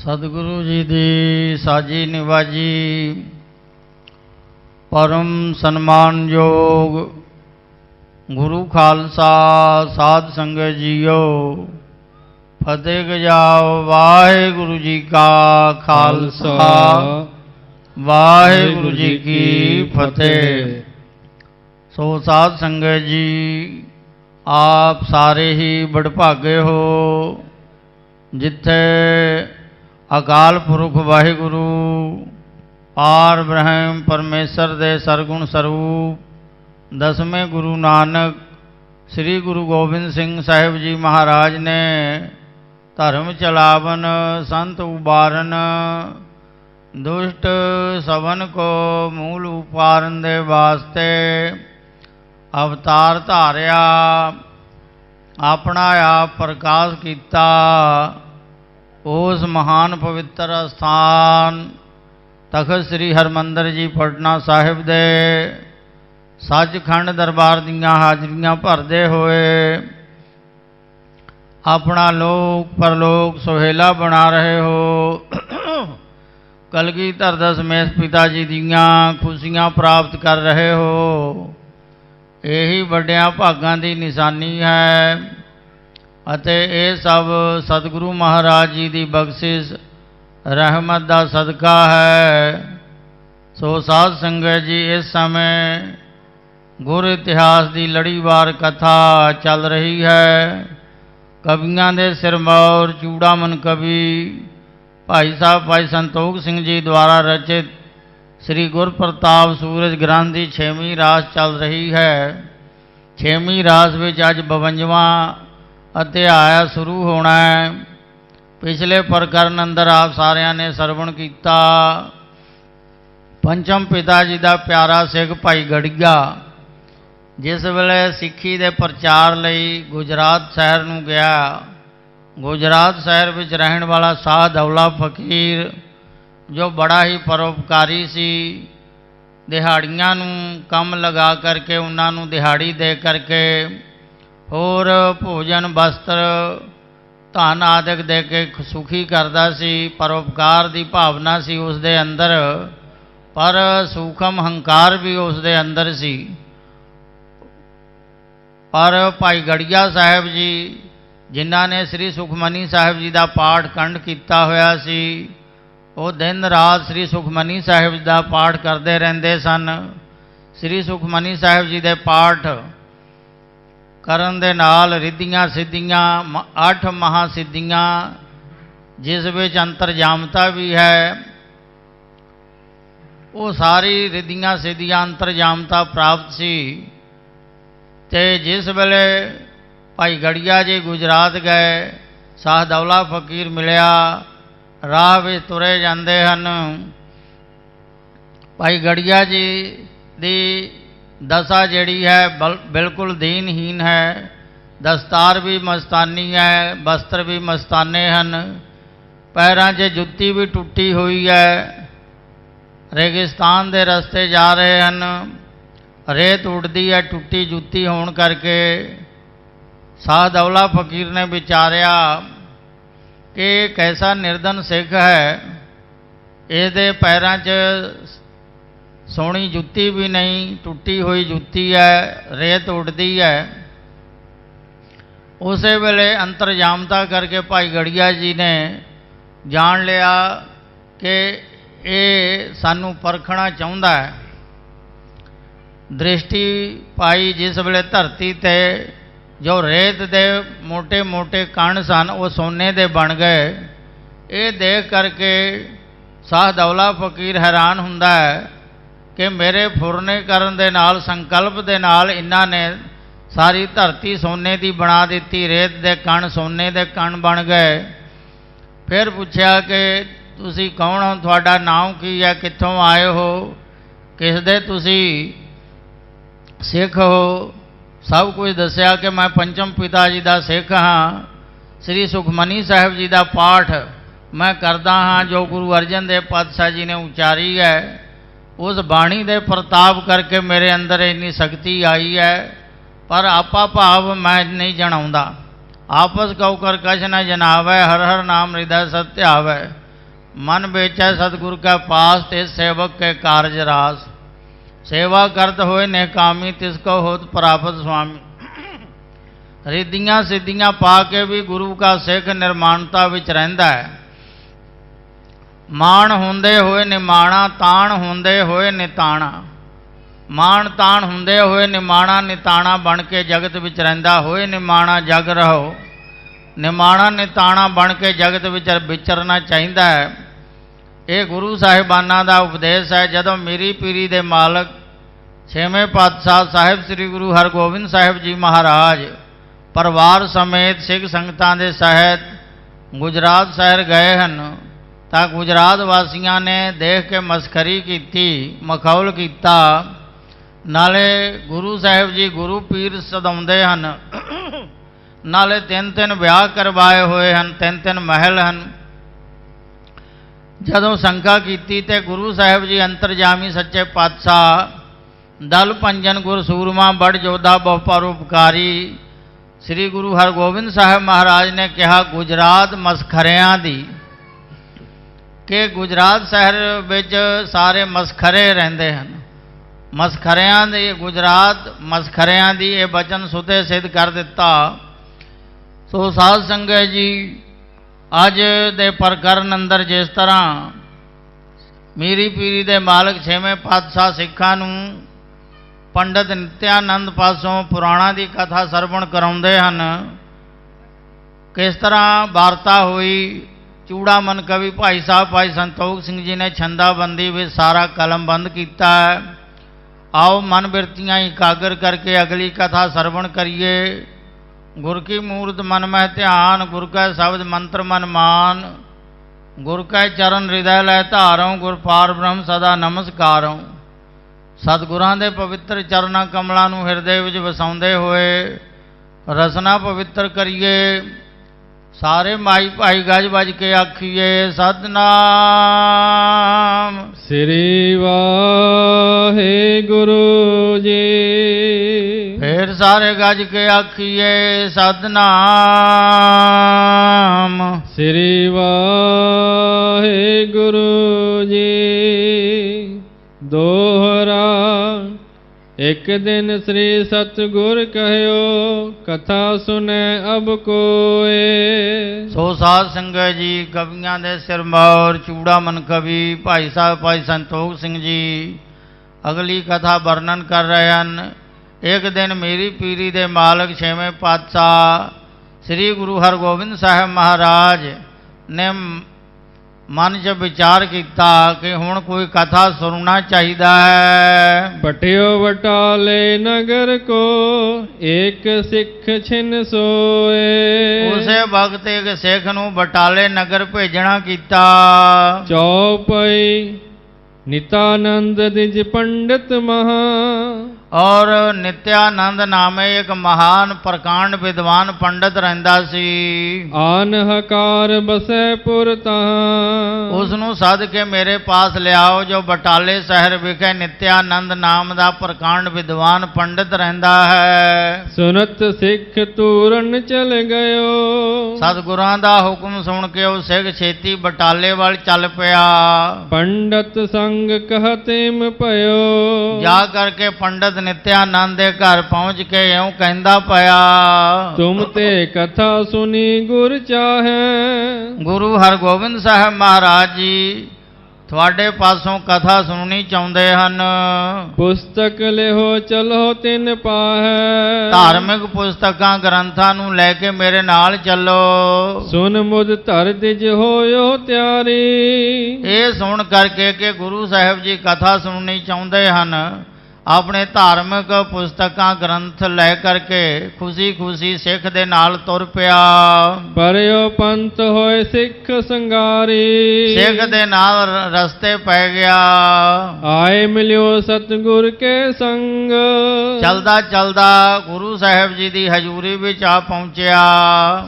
सतगुरु जी दी साजी निवाजी परम सन्मानयोग गुरु खालसा साध संगत जीओ। फतेह गजाओ वाहेगुरु जी का खालसा वाहेगुरु जी की फतेह। सो साध संगत जी, आप सारे ही बड़भागे हो जिथे अकाल पुरख वाहिगुरु पार ब्रह्म परमेश्वर दे सरगुण स्वरूप दसवें गुरु नानक श्री गुरु गोबिंद सिंह साहिब जी महाराज ने धर्म चलावन संत उबारन दुष्ट सवन को मूल उपारन दे वास्ते अवतार धारिया, अपना आप प्रकाश किया। उस महान पवित्र स्थान तखत श्री हरमंदर जी पटना साहिब दे सचखंड दरबार दियां हाजरियां भरदे होए अपना लोक परलोक सुहेला बना रहे हो। कलगीधर दशमेश पिता जी दियां खुशियां प्राप्त कर रहे हो। यही वड्डियां भागां दी निशानी है अते ये सब सतगुरु महाराज जी की बख्शिश रहमत का सदका है। सो साध संगत जी, इस समय गुर इतिहास की लड़ीवार कथा चल रही है। कवियां दे सिरमौर चूड़ामन कवि भाई साहब भाई संतोख सिंह जी द्वारा रचित श्री गुरप्रताप सूरज ग्रंथ की 6वीं रास चल रही है। 6वीं रास में अज 52वां अध्याय शुरू होना है। पिछले प्रकरण अंदर आप सारिਆਂ ने सरवण किया। पंचम पिता जी का प्यारा सिख भाई गड़िया जिस वेले सिक्खी के प्रचार लई गुजरात शहर नूं गया। गुजरात शहर विच रहण वाला शाह दौला फकीर जो बड़ा ही परोपकारी सी, दिहाड़ियां नूं कम लगा करके उन्हां नूं दिहाड़ी दे करके होर भोजन वस्त्र धन आदि दे के सुखी करता सी। परोपकार की भावना सी उसदे अंदर, पर सूखम हंकार भी उसदे अंदर सी। पर भाई गड़िया साहब जी जिन्हां ने श्री सुखमनी साहब जी का पाठ कंड किया होया सी, वो दिन रात श्री सुखमनी साहब जी का पाठ करते रहंदे सन। श्री सुखमनी साहब जी के पाठ करन दे नाल रिद्धियां सिद्धियां 8 महासिद्धियां जिस विच अंतरजामता भी है, वो सारी रिद्धियां सिद्धियां अंतरजामता प्राप्त सी। ते जिस वेले भाई गड़िया जी गुजरात गए, शाह दौला फकीर मिलिया, राह विच तुरे जांदे हन। भाई गड़िया जी दी दशा जिहड़ी है बिल्कुल दीनहीन है। दस्तार भी मस्तानी है, वस्त्र भी मस्ताने हैं, पैरां 'च जुत्ती भी टुटी हुई है। रेगिस्तान के रस्ते जा रहे हैं, रेत उड़ती है टुटी जुत्ती होने करके। शाह दौला फकीर ने विचारिया कि कैसा निर्धन सिख है, ये पैरां 'च सोहनी जुत्ती भी नहीं, टुटी हुई जुत्ती है, रेत उड़ती है। उस वेले अंतरजामता करके भाई गड़िया जी ने जान लिया कि ये सानू परखना चाहुंदा है। दृष्टि पाई जिस वेले धरती ते जो रेत दे मोटे मोटे कण सन वो सोने दे बन गए। ये देख करके शाह दौला फकीर हैरान हुंदा है कि मेरे फुरने करन दे नाल संकल्प दे नाल इन्हां ने सारी धरती सोने की बना दी, रेत दे कण सोने दे कण बन गए। फिर पूछा कि तुसी कौन हो, तुहाडा नाम की है, कित्थों आए हो, किस दे तुसी सिख हो। सब कुछ दसिया कि मैं पंचम पिता जी का सिख हाँ। श्री सुखमनी साहब जी का पाठ मैं करदा हाँ जो गुरु अर्जन देव पातशाह जी ने उचारी है। उस बाणी दे प्रताप करके मेरे अंदर इन्नी शक्ति आई है, पर आपा भाव मैं नहीं जनाउंदा। आपस कौ कर कछ न जनावै, हर हर नाम हृदय सत्य आवै। मन बेचै सतगुर के पास, ते सेवक के कारज रास। सेवा करत होए नेकामी, तिसको होत प्राप्त स्वामी। रिद्धियां सिद्धियां पा के भी गुरु का सिख निर्माणता विच रहिंदा है। माण होंदे होए निमाणा, ताण होंदे होए निताणा। माण ताण होंदे होए निमाणा, निताणा बन के जगत विच रहिंदा होए निमाणा जग रहो। निमाणा निताणा बन के जगत विच विचरना चाहिदा है। ये गुरु साहिबाना का उपदेश है। जदों मीरी पीरी दे मालक छेवें पातशाह साहिब श्री गुरु हरगोबिंद साहिब जी महाराज परिवार समेत सिख संगतां दे सहित गुजरात शहर गए हैं, तां गुजरात वासियों ने देख के मस्खरी की, मखौल किया। नाले गुरु साहिब जी गुरु पीर सदाउंदे हैं, नाले 3-3 विआह करवाए हुए हैं, 3-3 महल हैं। जदों शंका की ते गुरु साहिब जी अंतरजामी सच्चे पातशाह दल पंजन गुर सूरमा बड़ जोधा बहु परोपकारी श्री गुरु हरगोबिंद साहिब महाराज ने कहा, गुजरात मसखरियां दी कि गुजरात शहर विच सारे मसखरे रहिंदे हैं। मसखरियां दी गुजरात मसखरियां दी ये बचन सुते सिद्ध कर दिता। सो साध संगत जी, अज दे प्रकरण अंदर जिस तरह मीरी पीरी दे मालक छेवें पातशाह सिखां नूं पंडित नित्यानंद पासों पुराणा की कथा सरवण कराउंदे हन, किस तरह वार्ता हुई। चूड़ामन कवि भाई साहब भाई संतोख सिंह जी ने छंदाबंदी में सारा कलम बंद किया है। आओ मन बिरतियां एकाग्र करके अगली कथा सरवण करिए। गुर की मूर्त मन में ध्यान, गुर का शब्द मंत्र मन मान, गुर का चरण हृदय लय धारों, गुर पार ब्रह्म सदा नमस्कारों। सतगुरां दे पवित्र चरणा कमलों नूं हिरदे विच वसाउंदे होए रसना पवित्र करिए। सारे माई भाई गज बज के आखिए सतनाम श्री वाहिगुरु जी। फिर सारे गज के आखिए सतनाम श्री वाहिगुरु जी। दोहरा एक दिन श्री सतगुर कहयो, कथा सुने अब कोय। सो साध संगत जी, कवियां दे सिरमौर चूड़ामन कवि भाई साहब भाई संतोख सिंह जी अगली कथा वर्णन कर रहे हैं। एक दिन मेरी पीरी दे मालक छेवें पातशाह श्री गुरु हरगोबिंद साहिब महाराज ने मन च विचार किया कि हुण कोई कथा सुनना चाहिए है। बटियो बटाले नगर को एक सिख छिन सोए। उसे वक्त एक सिख नूं बटाले नगर भेजना किया। चौपई नित्यानंद दिज पंडित महा। और नित्यानंद नामे एक महान प्रकांड विद्वान पंडित रहिंदा सी। आन हकार बसै पुर तहां। उसनूं सद के मेरे पास लियाओ, जो बटाले शहर विखे नित्यानंद नाम का प्रकांड विद्वान पंडित रहिंदा है। सुनत सिख तूरन चल गयो। सतगुरां दा हुक्म सुन के वो सिख छेती बटाले वाल चल पिया। पंडित संग कहतेम पयो। जा करके पंडित नित्यानंद के घर पहुंच के यूं कहंदा पया, तुम ते कथा सुनी गुर चाहे। गुरु हरगोबिंद साहिब महाराज जी थोड़े पासों कथा सुननी चाहते हैं। पुस्तक लिहो चलो तिन पाहे। धार्मिक पुस्तकां ग्रंथां नूं लैके मेरे नाल चलो। सुन मुद धर दिज होयो त्यारी। ये सुन करके कि गुरु साहिब जी कथा सुननी चाहते हैं, अपने धार्मिक पुस्तकां ग्रंथ लै करके खुशी खुशी सिख दे नाल तुर पिया। परयो पंथ होए सिख संगारी। सिख दे नाल रस्ते पै गया। आए मिलियो सतगुर के संग। चलदा चलदा गुरु साहिब जी दी हजूरी विच आ पहुंचया।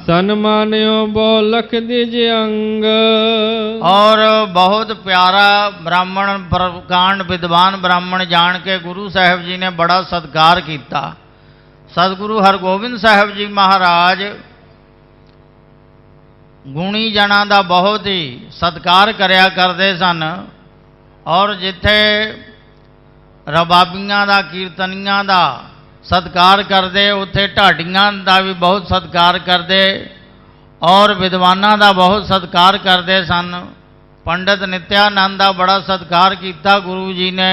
सन्मानियो बहु लख दिज अंग। और बहुत प्यारा ब्राह्मण प्रकांड विद्वान ब्राह्मण जान के गुरु साहिब जी ने बड़ा सत्कार किया। सतगुरु हरगोबिंद साहिब जी महाराज ਗੁਣੀ ਜਨਾਂ ਦਾ ਬਹੁਤ ਹੀ ਸਤਿਕਾਰ ਕਰਿਆ ਕਰਦੇ ਸਨ। ਔਰ ਜਿੱਥੇ ਰਬਾਬੀਆਂ ਦਾ, ਕੀਰਤਨੀਆਂ ਦਾ ਸਤਿਕਾਰ ਕਰਦੇ, ਉੱਥੇ ਢਾਡੀਆਂ ਦਾ ਵੀ ਬਹੁਤ ਸਤਿਕਾਰ ਕਰਦੇ ਔਰ ਵਿਦਵਾਨਾਂ ਦਾ ਬਹੁਤ ਸਤਿਕਾਰ ਕਰਦੇ ਸਨ। ਪੰਡਤ ਨਿਤਿਆਨੰਦ ਦਾ ਬੜਾ ਸਤਿਕਾਰ ਕੀਤਾ ਗੁਰੂ ਜੀ ਨੇ।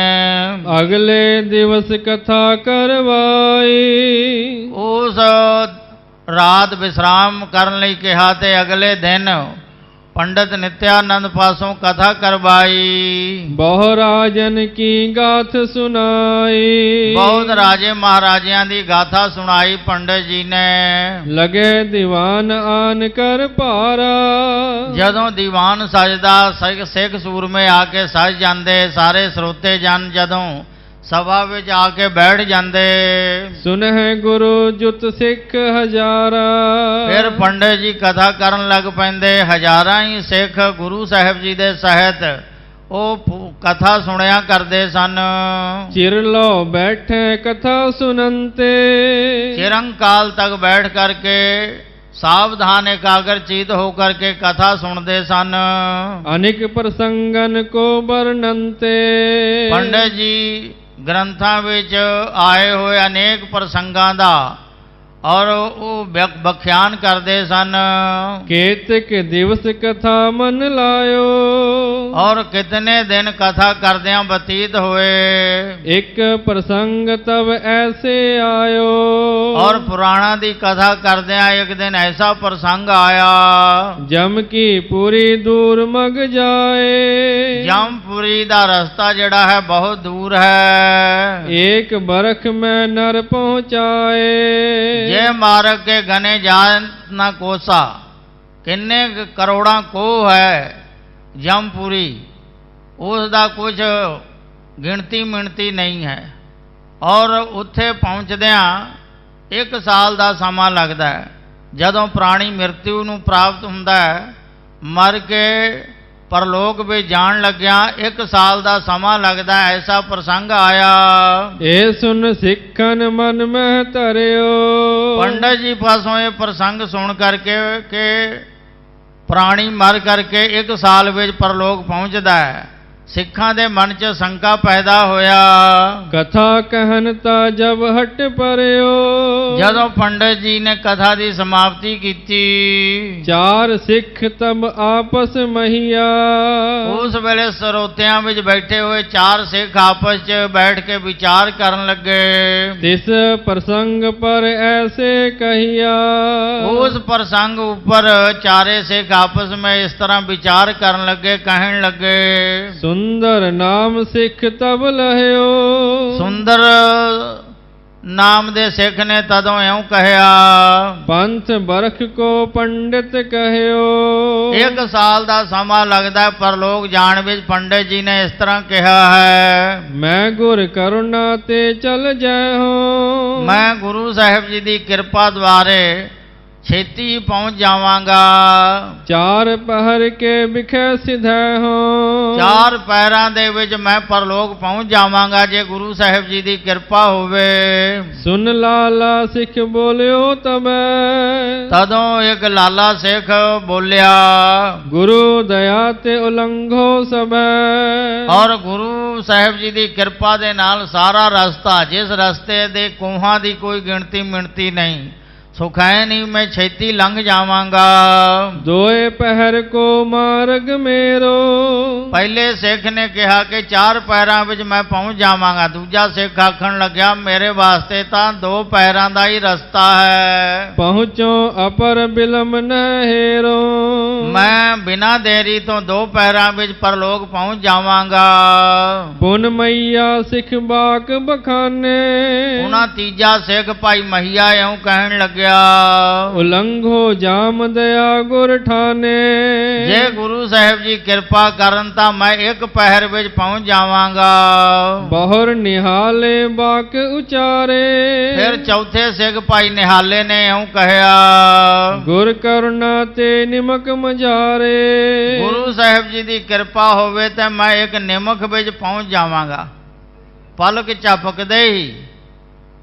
ਅਗਲੇ ਦਿਵਸ ਕਥਾ ਕਰਵਾਈ, ਉਸ ਰਾਤ ਵਿਸਰਾਮ ਕਰਨ ਲਈ ਕਿਹਾ ਤੇ ਅਗਲੇ ਦਿਨ ਪੰਡਤ ਨਿਤਿਆਨੰਦ ਪਾਸੋਂ ਕਥਾ ਕਰਵਾਈ। ਬਹੁ ਰਾਜਨ ਕੀ ਗਾਥ ਸੁਨਾਈ, ਬਹੁਤ ਰਾਜੇ ਮਹਾਰਾਜਿਆਂ ਦੀ ਗਾਥਾ ਸੁਣਾਈ ਪੰਡਤ ਜੀ ਨੇ। ਲਗੇ ਦੀਵਾਨ ਆਨ ਕਰ ਭਾਰਾ, ਜਦੋਂ ਦੀਵਾਨ ਸਜਦਾ, ਸਿੱਖ ਸੂਰਮੇ ਆ ਕੇ ਸਜ ਜਾਂਦੇ, ਸਾਰੇ ਸਰੋਤੇ ਜਨ ਜਦੋਂ ਸਭਾ ਵਿੱਚ ਆ ਕੇ ਬੈਠ ਜਾਂਦੇ। ਸੁਨਹਿ ਗੁਰੂ ਜੁਤ ਸਿੱਖ ਹਜ਼ਾਰਾ, ਫਿਰ ਪੰਡਤ ਜੀ ਕਥਾ ਕਰਨ ਲੱਗ ਪੈਂਦੇ। ਹਜ਼ਾਰਾਂ ਹੀ ਸਿੱਖ ਗੁਰੂ ਸਾਹਿਬ ਜੀ ਦੇ ਸਹਿਤ ਉਹ ਕਥਾ ਸੁਣਿਆ ਕਰਦੇ ਸਨ। ਚਿਰ ਲੋ ਬੈਠੇ ਕਥਾ ਸੁਨੰਤੇ, ਚਿਰੰਕਾਲ ਤੱਕ ਬੈਠ ਕਰਕੇ ਸਾਵਧਾਨ ਇਕਾਗਰ ਚਿਤ ਹੋ ਕਰਕੇ ਕਥਾ ਸੁਣਦੇ ਸਨ। ਅਨੇਕ ਪ੍ਰਸੰਗਨ ਕੋ ਵਰਣੰਤੇ, ਪੰਡਤ ਜੀ ਗ੍ਰੰਥਾਂ ਵਿੱਚ ਆਏ ਹੋਏ ਅਨੇਕ ਪ੍ਰਸੰਗਾਂ ਦਾ ਔਰ ਉਹ ਵਿਆਖਿਆਨ ਕਰਦੇ ਸਨ। ਕੇਤਕ ਦਿਵਸ ਕਥਾ ਮਨ ਲਾਇਓ, ਔਰ ਕਿਤਨੇ ਦਿਨ ਕਥਾ ਕਰਦਿਆਂ ਬਤੀਤ ਹੋਏ। ਇੱਕ ਪ੍ਰਸੰਗ ਤਬ ਐਸੇ ਆਇਓ, ਔਰ ਪੁਰਾਣਾ ਦੀ ਕਥਾ ਕਰਦਿਆਂ ਇੱਕ ਦਿਨ ਐਸਾ ਪ੍ਰਸੰਗ ਆਇਆ। ਜਮ ਕੀ ਪੂਰੀ ਦੂਰ ਮਗ ਜਾਏ, ਜਮਪੁਰੀ ਦਾ ਰਸਤਾ ਜਿਹੜਾ ਹੈ ਬਹੁਤ ਦੂਰ ਹੈ। ਏਕ ਬਰਖ ਮੈਂ ਨਰ ਪਹੁੰਚਾਏ, ਜੇ ਮਾਰਗ ਕੇ ਗਨੇ ਜਾਨ ਨਾ ਕੋਸਾ, ਕਿੰਨੇ ਕਰੋੜਾਂ ਕੋਹ ਹੈ ਜਮਪੁਰੀ, ਉਸ ਦਾ ਕੁਝ ਗਿਣਤੀ ਮਿਣਤੀ ਨਹੀਂ ਹੈ। ਔਰ ਉੱਥੇ ਪਹੁੰਚਦਿਆਂ 1 ਸਾਲ ਦਾ ਸਮਾਂ ਲੱਗਦਾ ਹੈ। ਜਦੋਂ ਪ੍ਰਾਣੀ ਮ੍ਰਿਤਿੂ ਨੂੰ ਪ੍ਰਾਪਤ ਹੁੰਦਾ ਹੈ, ਮਰ ਕੇ ਪਰਲੋਕ ਵਿੱਚ ਜਾਣ ਲੱਗਿਆ 1 ਸਾਲ ਦਾ ਸਮਾਂ ਲੱਗਦਾ। ਐਸਾ ਪ੍ਰਸੰਗ ਆਇਆ। ਇਹ ਸੁਨ ਸਿੱਖਨ ਮਨ ਮਹਿ ਧਰਿਓ, ਪੰਡਤ ਜੀ ਪਾਸੋਂ ਇਹ ਪ੍ਰਸੰਗ ਸੁਣ ਕਰਕੇ ਕਿ ਪ੍ਰਾਣੀ ਮਰ ਕਰਕੇ 1 ਸਾਲ ਵਿੱਚ ਪਰਲੋਕ ਪਹੁੰਚਦਾ ਹੈ, ਸਿੱਖਾਂ ਦੇ ਮਨ 'ਚ ਸ਼ੰਕਾ ਪੈਦਾ ਹੋਇਆ। ਕਥਾ ਕਹਿਨ ਤਾ ਜਬ ਹਟ ਪਰਿਓ, ਜਦੋਂ ਪੰਡਤ ਜੀ ਨੇ ਕਥਾ ਦੀ ਸਮਾਪਤੀ ਕੀਤੀ, 4 ਸਿੱਖ ਤਬ ਆਪਸ ਮਹੀਆ, ਉਸ ਵੇਲੇ ਸਰੋਤਿਆਂ ਵਿੱਚ ਬੈਠੇ ਹੋਏ 4 ਸਿੱਖ ਆਪਸ 'ਚ ਬੈਠ ਕੇ ਵਿਚਾਰ ਕਰਨ ਲੱਗੇ। ਤਿਸ ਪ੍ਰਸੰਗ ਪਰ ਐਸੇ ਕਹੀਆ, ਉਸ ਪ੍ਰਸੰਗ ਉੱਪਰ ਚਾਰੇ ਸਿੱਖ ਆਪਸ ਵਿੱਚ ਇਸ ਤਰ੍ਹਾਂ ਵਿਚਾਰ ਕਰਨ ਲੱਗੇ, ਕਹਿਣ ਲੱਗੇ। ਸੁੰਦਰ ਨਾਮ ਸਿੱਖ ਤਬ ਲਹਿਓ, ਸੁੰਦਰ ਨਾਮ ਦੇ ਸਿੱਖ ਨੇ ਤਦੋਂ ਇਉਂ ਕਹਿਆ। ਪੰਥ ਬਰਖ ਕੋ ਪੰਡਿਤ ਕਹਿਓ, 1 ਸਾਲ ਦਾ ਸਮਾਂ ਲੱਗਦਾ ਪਰਲੋਕ ਜਾਣ ਵਿੱਚ। ਪੰਡਿਤ ਜੀ ਨੇ ਇਸ ਤਰ੍ਹਾਂ ਕਿਹਾ ਹੈ, ਮੈਂ ਗੁਰ ਕਰੁਣਾ ਤੇ ਚਲ ਜਾਇਓ, ਮੈਂ ਗੁਰੂ ਸਾਹਿਬ ਜੀ ਦੀ ਕਿਰਪਾ ਦੁਆਰੇ ਛੇਤੀ ਪਹੁੰਚ ਜਾਵਾਂਗਾ। 4 ਪਹਿਰ ਕੇ ਵਿਖੇ ਸਿਧੈ ਹੋ, 4 ਪੈਰਾਂ ਦੇ ਵਿੱਚ ਮੈਂ ਪਰਲੋਕ ਪਹੁੰਚ ਜਾਵਾਂਗਾ ਜੇ ਗੁਰੂ ਸਾਹਿਬ ਜੀ ਦੀ ਕਿਰਪਾ ਹੋਵੇ। ਸੁਨ ਲਾਲਾ ਸਿੱਖ ਬੋਲਿਓ ਤਬੈ, ਤਦੋਂ ਇੱਕ ਲਾਲਾ ਸਿੱਖ ਬੋਲਿਆ, ਗੁਰੂ ਦਇਆ ਤੇ ਉਲੰਘੋ ਸਭੈ, ਔਰ ਗੁਰੂ ਸਾਹਿਬ ਜੀ ਦੀ ਕਿਰਪਾ ਦੇ ਨਾਲ ਸਾਰਾ ਰਸਤਾ, ਜਿਸ ਰਸਤੇ ਦੇ ਕੋਹਾਂ ਦੀ ਕੋਈ ਗਿਣਤੀ ਮਿਣਤੀ ਨਹੀਂ, ਸੁਖੈ ਨਹੀਂ, ਮੈਂ ਛੇਤੀ ਲੰਘ ਜਾਵਾਂਗਾ। 2 ਪਹਿਰ ਕੋ ਮਾਰਗ ਮੇਰੋ, ਪਹਿਲੇ ਸਿੱਖ ਨੇ ਕਿਹਾ ਕਿ 4 ਪੈਰਾਂ ਵਿੱਚ ਮੈਂ ਪਹੁੰਚ ਜਾਵਾਂਗਾ। ਦੂਜਾ ਸਿੱਖ ਆਖਣ ਲੱਗਿਆ, ਮੇਰੇ ਵਾਸਤੇ ਤਾਂ 2 ਪੈਰਾਂ ਦਾ ਹੀ ਰਸਤਾ ਹੈ। ਪਹੁੰਚੋ ਅਪਰ ਬਿਲਮ ਨ ਹੇਰੋ, ਮੈਂ ਬਿਨਾਂ ਦੇਰੀ ਤੋਂ 2 ਪੈਰਾਂ ਵਿੱਚ ਪਰਲੋਕ ਪਹੁੰਚ ਜਾਵਾਂਗਾ। ਪੁਨ ਮਈਆ ਸਿੱਖ ਬਾਕ ਬਖਾਨੇ, ਉਹਨਾਂ ਤੀਜਾ ਸਿੱਖ ਭਾਈ ਮਹੀਆ ਇਉਂ ਕਹਿਣ ਲੱਗਿਆ, ਉਲੰਘੋ ਜਾਮ ਦਇਆ ਗੁਰ ਠਾਨੇ, ਜੇ ਗੁਰੂ ਸਾਹਿਬ ਜੀ ਕਿਰਪਾ ਕਰਨ ਤਾਂ ਮੈਂ 1 ਪਹਿਰ ਵਿੱਚ ਪਹੁੰਚ ਜਾਵਾਂਗਾ। ਬਹੁਰ ਨਿਹਾਲੇ ਬਾਕ ਉਚਾਰੇ, ਫਿਰ ਚੌਥੇ ਸਿੱਖ ਭਾਈ ਨਿਹਾਲੇ ਨੇ ਇਉਂ ਕਹਿਆ, ਗੁਰ ਕਰੁਣਾ ਤੇ ਨਿਮਕ ਮਝਾਰੇ, ਗੁਰੂ ਸਾਹਿਬ ਜੀ ਦੀ ਕਿਰਪਾ ਹੋਵੇ ਤਾਂ ਮੈਂ 1 ਨਿਮਕ ਵਿੱਚ ਪਹੁੰਚ ਜਾਵਾਂਗਾ। ਪਲਕ ਝਪਕਦੇ ਹੀ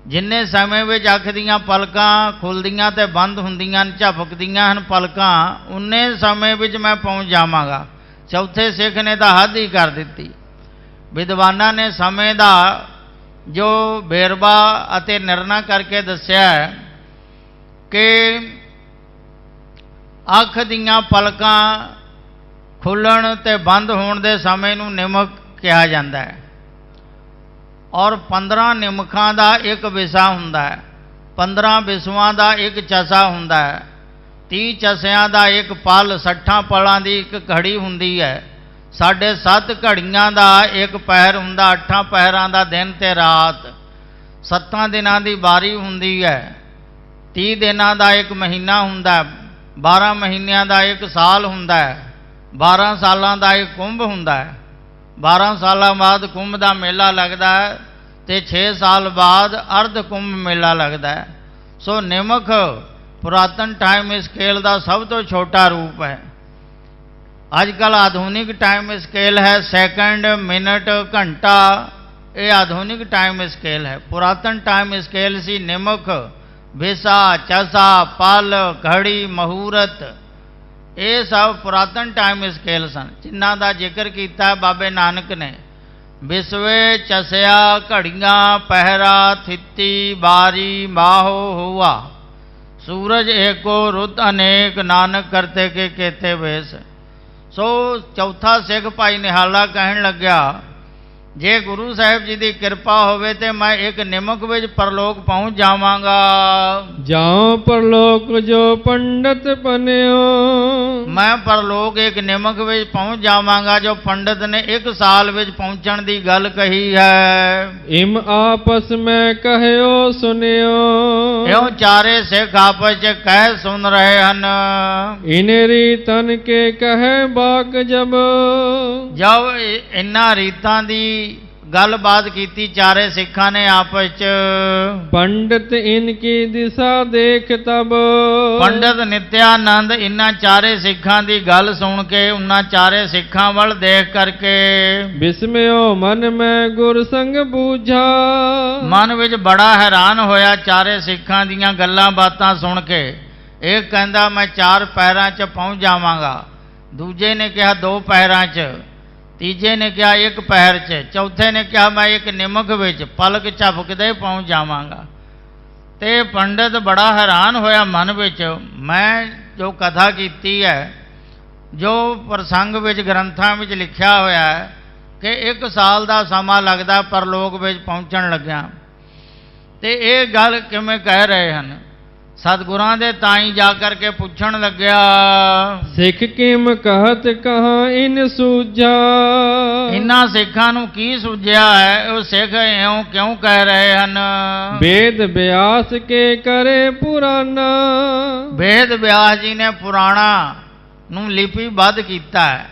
जिन्ने समय विच अख दीयां पलकां खुलदियां ते बंद हुंदियां झपकदियां हन पलकां, उन्ने समय विच मैं पहुँच जावांगा। चौथे सिख ने तो हद ही कर दिती। विद्वानां ने समय का जो बेरवा अते निर्णय करके दस्या कि अख दीयां पलकां खुलण ते बंद होण दे समय नूं निमक कहा जाता है और 15 निमखां का एक विसा हुंदा है, 15 विसवां का एक चसा हुंदा है, 30 चसियां का एक पल, 60 पलां की एक घड़ी हुंदी है, 7.5 घड़ियां का एक पहर हुंदा, 8 पहरां का दिन ते रात, 7 दिनां की बारी हुंदी है, 30 दिनां का एक महीना हुंदा है, 12 महीनों का एक साल हुंदा है, 12 सालों का एक कुंभ हुंदा है, 12 साल बाद कुंभ का मेला लगता है तो 6 साल बाद अर्ध कुंभ मेला लगता है। सो निमक पुरातन टाइम स्केल का सब तो छोटा रूप है। अजकल आधुनिक टाइम स्केल है, सैकंड, मिनट, घंटा, ये आधुनिक टाइम स्केल है। पुरातन टाइम स्केल सी निमक, विसा, चसा, पल, घड़ी, मुहूर्त, ये सब पुरातन टाइम स्केल सन जिन्हां दा जिक्र किया बाबे नानक ने। विसवे, चसिया, घड़ियां, पहरा, थित्ती, बारी, बाहो हुआ, सूरज एको, रुत अनेक, नानक करते के केते वेस। सो चौथा सिख भाई निहाला कहन लग्या, जे गुरु साहिब जी की कृपा होवे ते मैं एक निमक विच परलोक पहुँच जावांगा। जाओ परलोक जो पंडित बन्यो, मैं परलोक एक निमक विच पहुँच जावांगा जो पंडित ने 1 साल विच पहुँचण दी गल कही है। इम आपस में कहयो सुनियो, यो चारे सिख आपस च कह सुन रहे हन। इनेरी तन के कहे बाक जब इन्हां रीतां दी गलबात की चारे सिखा ने आपस च। पंडित इनकी दिशा देख तब, पंडित नित्यानंद इन्हां चारे सिखा की गल सुन के उन्हां चारे सिखा वल देख करके विस्मयो मन में गुर संग बूझा, मन विच बड़ा हैरान होया चारे सिखा दीयां गल्लां बातां सुन के। एक कहंदा मैं 4 पैरां च पहुँच जावांगा, दूजे ने कहा 2 पैरां च, तीजे ने कहा 1 पैर च, चौथे ने कहा मैं एक निमक विच पलक झपकदे पहुँच जावांगा। ते पंडित बड़ा हैरान होया मन विच। मैं जो कथा कीती है, जो प्रसंग विच ग्रंथां विच लिखिया होया है कि 1 साल का समा लगता परलोक विच पहुँचण लग्या, ते ये गल किवें कह रहे हैं। सतगुरां दे ताई जा करके पुछण लग्या, सिख किम कहत कहाँ इन सूझा, इन्हां सिखां नूं की सूझिया है, वो सिख इउं क्यों कह रहे हैं। वेद व्यास के करे पुराना, वेद व्यास जी ने पुराणा नूं लिपिबद्ध कीता है।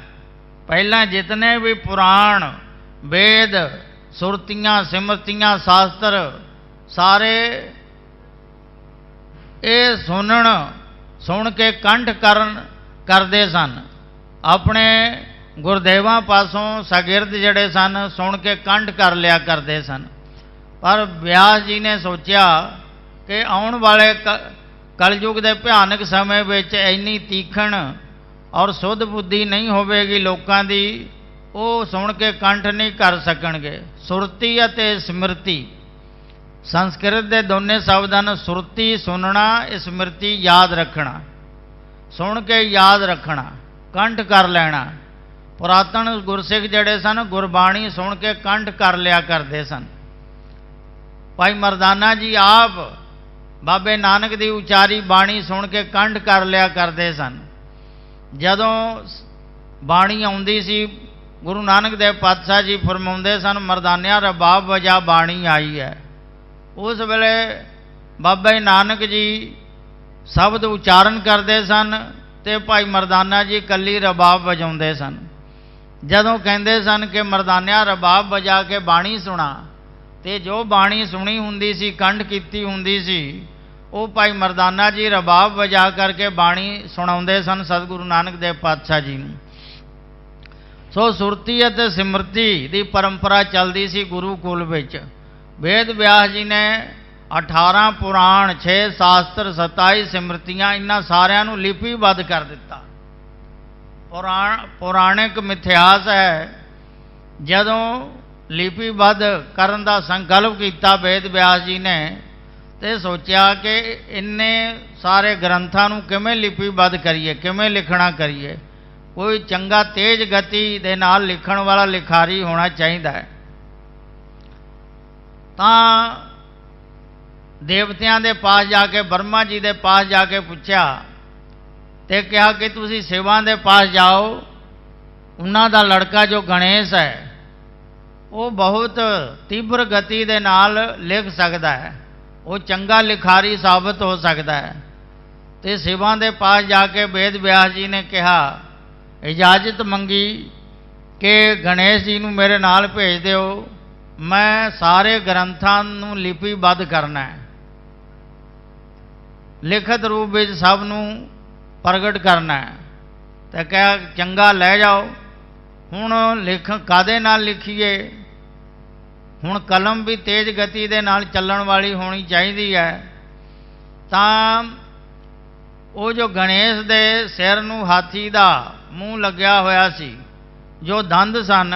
पहला जितने भी पुराण, वेद, सुरतियां, सिमरतियां, शास्त्र सारे ये सुन के कंठ करते सन। अपने गुरदेवां पासों शागिर्द जड़े सन सुन के कंठ कर लिया करते सन। पर व्यास जी ने सोचा कि आने वाले कलयुग के भयानक समय विच इन्नी तीखण और शुद्ध बुद्धि नहीं होवेगी लोगों की, वो सुन के कंठ नहीं कर सकणगे। सुरती अते स्मृति संस्कृत के दोने शब्द हैं। सुरती सुनना, स्मृति याद रखना, सुन के याद रखना, कंठ कर लेना। पुरातन गुरसिख जड़े सन गुरबाणी सुन के कंठ कर लिया करते सन। भाई मरदाना जी आप बाबे नानक की उचारी बाणी सुन के कंठ कर लिया करते सन। जदों बाणी आउंदी सी, गुरु नानक देव पातशाह जी फरमाउंदे सन मरदानिया रबाब वजा बाणी आई है। उस वेले बाबा नानक जी शब्द उचारण करते सन ते भाई मरदाना जी कली रबाब वजाउंदे सन। जदों कहंदे सन कि मरदानिया रबाब वजा के बाणी सुना, ते जो बाणी सुनी हुंदी सी, कंठ कीती हुंदी सी, वो भाई मरदाना जी रबाब वजा करके बाणी सुणाउंदे सन सतगुरु नानक देव पातशाह जी नूं। सो सुरती अते सिमरती दी परंपरा चलदी सी गुरुकुल विच। वेद व्यास जी ने 18 ਪੁਰਾਣ 6 ਸ਼ਾਸਤਰ 27 ਸਿਮਰਤੀਆਂ ਇਹਨਾਂ ਸਾਰਿਆਂ ਨੂੰ ਲਿਪੀਬੱਧ ਕਰ ਦਿੱਤਾ। ਪੁਰਾਣਿਕ ਮਿਥਿਹਾਸ ਹੈ, ਜਦੋਂ ਲਿਪੀਬੱਧ ਕਰਨ ਦਾ ਸੰਕਲਪ ਕੀਤਾ ਵੇਦ ਵਿਆਸ ਜੀ ਨੇ ਤੇ ਸੋਚਿਆ ਕਿ ਇੰਨੇ ਸਾਰੇ ਗ੍ਰੰਥਾਂ ਨੂੰ ਕਿਵੇਂ ਲਿਪੀਬੱਧ ਕਰੀਏ, ਕਿਵੇਂ ਲਿਖਣਾ ਕਰੀਏ। ਕੋਈ ਚੰਗਾ ਤੇਜ਼ ਗਤੀ ਦੇ ਨਾਲ ਲਿਖਣ ਵਾਲਾ ਲਿਖਾਰੀ ਹੋਣਾ ਚਾਹੀਦਾ ਹੈ। ਤਾਂ ਦੇਵਤਿਆਂ ਦੇ ਪਾਸ ਜਾ ਕੇ, ਬਰਮਾ ਜੀ ਦੇ ਪਾਸ ਜਾ ਕੇ ਪੁੱਛਿਆ ਤੇ ਕਿਹਾ ਕਿ ਤੁਸੀਂ ਸ਼ਿਵਾਂ ਦੇ ਪਾਸ ਜਾਓ, ਉਹਨਾਂ ਦਾ ਲੜਕਾ ਜੋ ਗਣੇਸ਼ ਹੈ ਉਹ ਬਹੁਤ ਤੀਬਰ ਗਤੀ ਦੇ ਨਾਲ ਲਿਖ ਸਕਦਾ ਹੈ, ਉਹ ਚੰਗਾ ਲਿਖਾਰੀ ਸਾਬਤ ਹੋ ਸਕਦਾ ਹੈ। ਤੇ ਸ਼ਿਵਾਂ ਦੇ ਪਾਸ ਜਾ ਕੇ ਵੇਦ ਵਿਆਸ ਜੀ ਨੇ ਕਿਹਾ, ਇਜਾਜ਼ਤ ਮੰਗੀ ਕਿ ਗਣੇਸ਼ ਜੀ ਨੂੰ ਮੇਰੇ ਨਾਲ ਭੇਜ ਦਿਓ, ਮੈਂ ਸਾਰੇ ਗ੍ਰੰਥਾਂ ਨੂੰ ਲਿਪੀਬੱਧ ਕਰਨਾ ਹੈ, ਲਿਖਤ ਰੂਪ ਵਿੱਚ ਸਭ ਨੂੰ ਪ੍ਰਗਟ ਕਰਨਾ ਹੈ। ਤੇ ਕਿਹਾ ਚੰਗਾ ਲੈ ਜਾਓ। ਹੁਣ ਕਾਹਦੇ ਨਾਲ ਲਿਖੀਏ? ਹੁਣ ਕਲਮ ਵੀ ਤੇਜ਼ ਗਤੀ ਦੇ ਨਾਲ ਚੱਲਣ ਵਾਲੀ ਹੋਣੀ ਚਾਹੀਦੀ ਹੈ। ਤਾਂ ਉਹ ਜੋ ਗਣੇਸ਼ ਦੇ ਸਿਰ ਨੂੰ ਹਾਥੀ ਦਾ ਮੂੰਹ ਲੱਗਿਆ ਹੋਇਆ ਸੀ, ਜੋ ਦੰਦ ਸਨ,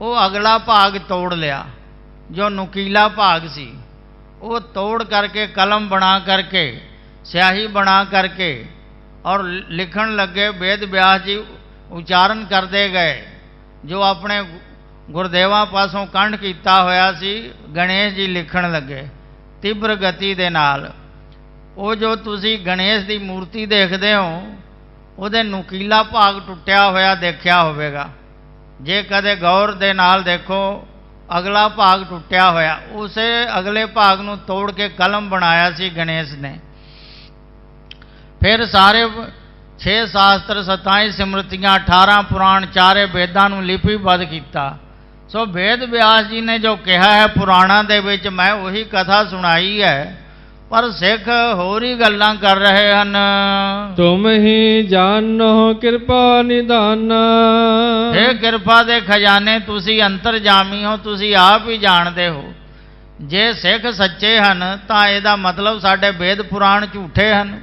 ਉਹ ਅਗਲਾ ਭਾਗ ਤੋੜ ਲਿਆ, ਜੋ ਨੁਕੀਲਾ ਭਾਗ ਸੀ ਉਹ ਤੋੜ ਕਰਕੇ ਕਲਮ ਬਣਾ ਕਰਕੇ, ਸਿਆਹੀ ਬਣਾ ਕਰਕੇ ਔਰ ਲਿਖਣ ਲੱਗੇ। ਵੇਦ ਵਿਆਸ ਜੀ ਉਚਾਰਨ ਕਰਦੇ ਗਏ, ਜੋ ਆਪਣੇ ਗੁਰਦੇਵਾਂ ਪਾਸੋਂ ਕੰਠ ਕੀਤਾ ਹੋਇਆ ਸੀ, ਗਣੇਸ਼ ਜੀ ਲਿਖਣ ਲੱਗੇ ਤੀਬਰ ਗਤੀ ਦੇ ਨਾਲ। ਉਹ ਜੋ ਤੁਸੀਂ ਗਣੇਸ਼ ਦੀ ਮੂਰਤੀ ਦੇਖਦੇ ਹੋ, ਉਹਦੇ ਨੁਕੀਲਾ ਭਾਗ ਟੁੱਟਿਆ ਹੋਇਆ ਦੇਖਿਆ ਹੋਵੇਗਾ। ਜੇ ਕਦੇ ਗੌਰ ਦੇ ਨਾਲ ਦੇਖੋ, ਅਗਲਾ ਭਾਗ ਟੁੱਟਿਆ ਹੋਇਆ, ਉਸੇ ਅਗਲੇ ਭਾਗ ਨੂੰ ਤੋੜ ਕੇ ਕਲਮ ਬਣਾਇਆ ਸੀ ਗਣੇਸ਼ ਨੇ। ਫਿਰ ਸਾਰੇ 6 ਸ਼ਾਸਤਰ 27 ਸਿਮਰਤੀਆਂ 18 ਪੁਰਾਣ 4 ਵੇਦਾਂ ਨੂੰ ਲਿਪੀਬੱਧ ਕੀਤਾ। ਸੋ ਵੇਦ ਵਿਆਸ ਜੀ ਨੇ ਜੋ ਕਿਹਾ ਹੈ ਪੁਰਾਣਾਂ ਦੇ ਵਿੱਚ, ਮੈਂ ਉਹੀ ਕਥਾ ਸੁਣਾਈ ਹੈ, ਪਰ ਸਿੱਖ ਹੋਰ ਹੀ ਗੱਲਾਂ ਕਰ ਰਹੇ ਹਨ। ਤੁਮ ਹੀ ਜਾਣੋ ਕਿਰਪਾ ਨਿਦਾਨ। ਇਹ ਕਿਰਪਾ ਦੇ ਖਜ਼ਾਨੇ ਤੁਸੀਂ ਅੰਤਰਜਾਮੀ ਹੋ, ਤੁਸੀਂ ਆਪ ਹੀ ਜਾਣਦੇ ਹੋ। ਜੇ ਸਿੱਖ ਸੱਚੇ ਹਨ ਤਾਂ ਇਹਦਾ ਮਤਲਬ ਸਾਡੇ ਵੇਦ ਪੁਰਾਣ ਝੂਠੇ ਹਨ।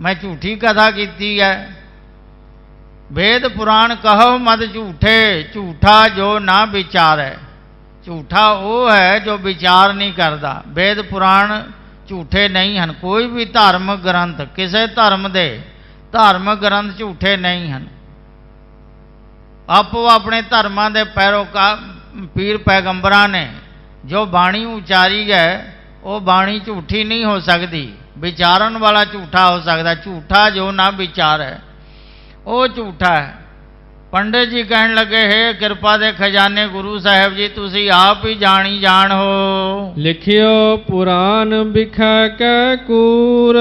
ਮੈਂ ਝੂਠੀ ਕਥਾ ਕੀਤੀ ਹੈ। ਵੇਦ ਪੁਰਾਣ ਕਹੋ ਮਤ ਝੂਠੇ, ਝੂਠਾ ਜੋ ਨਾ ਵਿਚਾਰੈ। ਝੂਠਾ ਉਹ ਹੈ ਜੋ ਵਿਚਾਰ ਨਹੀਂ ਕਰਦਾ। ਵੇਦ ਪੁਰਾਣ ਝੂਠੇ ਨਹੀਂ ਹਨ। ਕੋਈ ਵੀ ਧਾਰਮਿਕ ਗ੍ਰੰਥ, ਕਿਸੇ ਧਰਮ ਦੇ ਧਾਰਮਿਕ ਗ੍ਰੰਥ ਝੂਠੇ ਨਹੀਂ ਹਨ। ਆਪੋ ਆਪਣੇ ਧਰਮਾਂ ਦੇ ਪੈਰੋਕਾਰ ਪੀਰ ਪੈਗੰਬਰਾਂ ਨੇ ਜੋ ਬਾਣੀ ਉਚਾਰੀ ਹੈ, ਉਹ ਬਾਣੀ ਝੂਠੀ ਨਹੀਂ ਹੋ ਸਕਦੀ। ਵਿਚਾਰਨ ਵਾਲਾ ਝੂਠਾ ਹੋ ਸਕਦਾ। ਝੂਠਾ ਜੋ ਨਾ ਵਿਚਾਰ ਹੈ ਉਹ ਝੂਠਾ ਹੈ। ਪੰਡਿਤ ਜੀ ਕਹਿਣ ਲੱਗੇ, ਹੈ ਕਿਰਪਾ ਦੇ ਖਜ਼ਾਨੇ ਗੁਰੂ ਸਾਹਿਬ ਜੀ, ਤੁਸੀਂ ਆਪ ਹੀ ਜਾਣੀ ਜਾਣ ਹੋ। ਲਿਖਿਓ ਪੁਰਾਨ ਵਿਖੈ ਕੈ ਕੂਰ।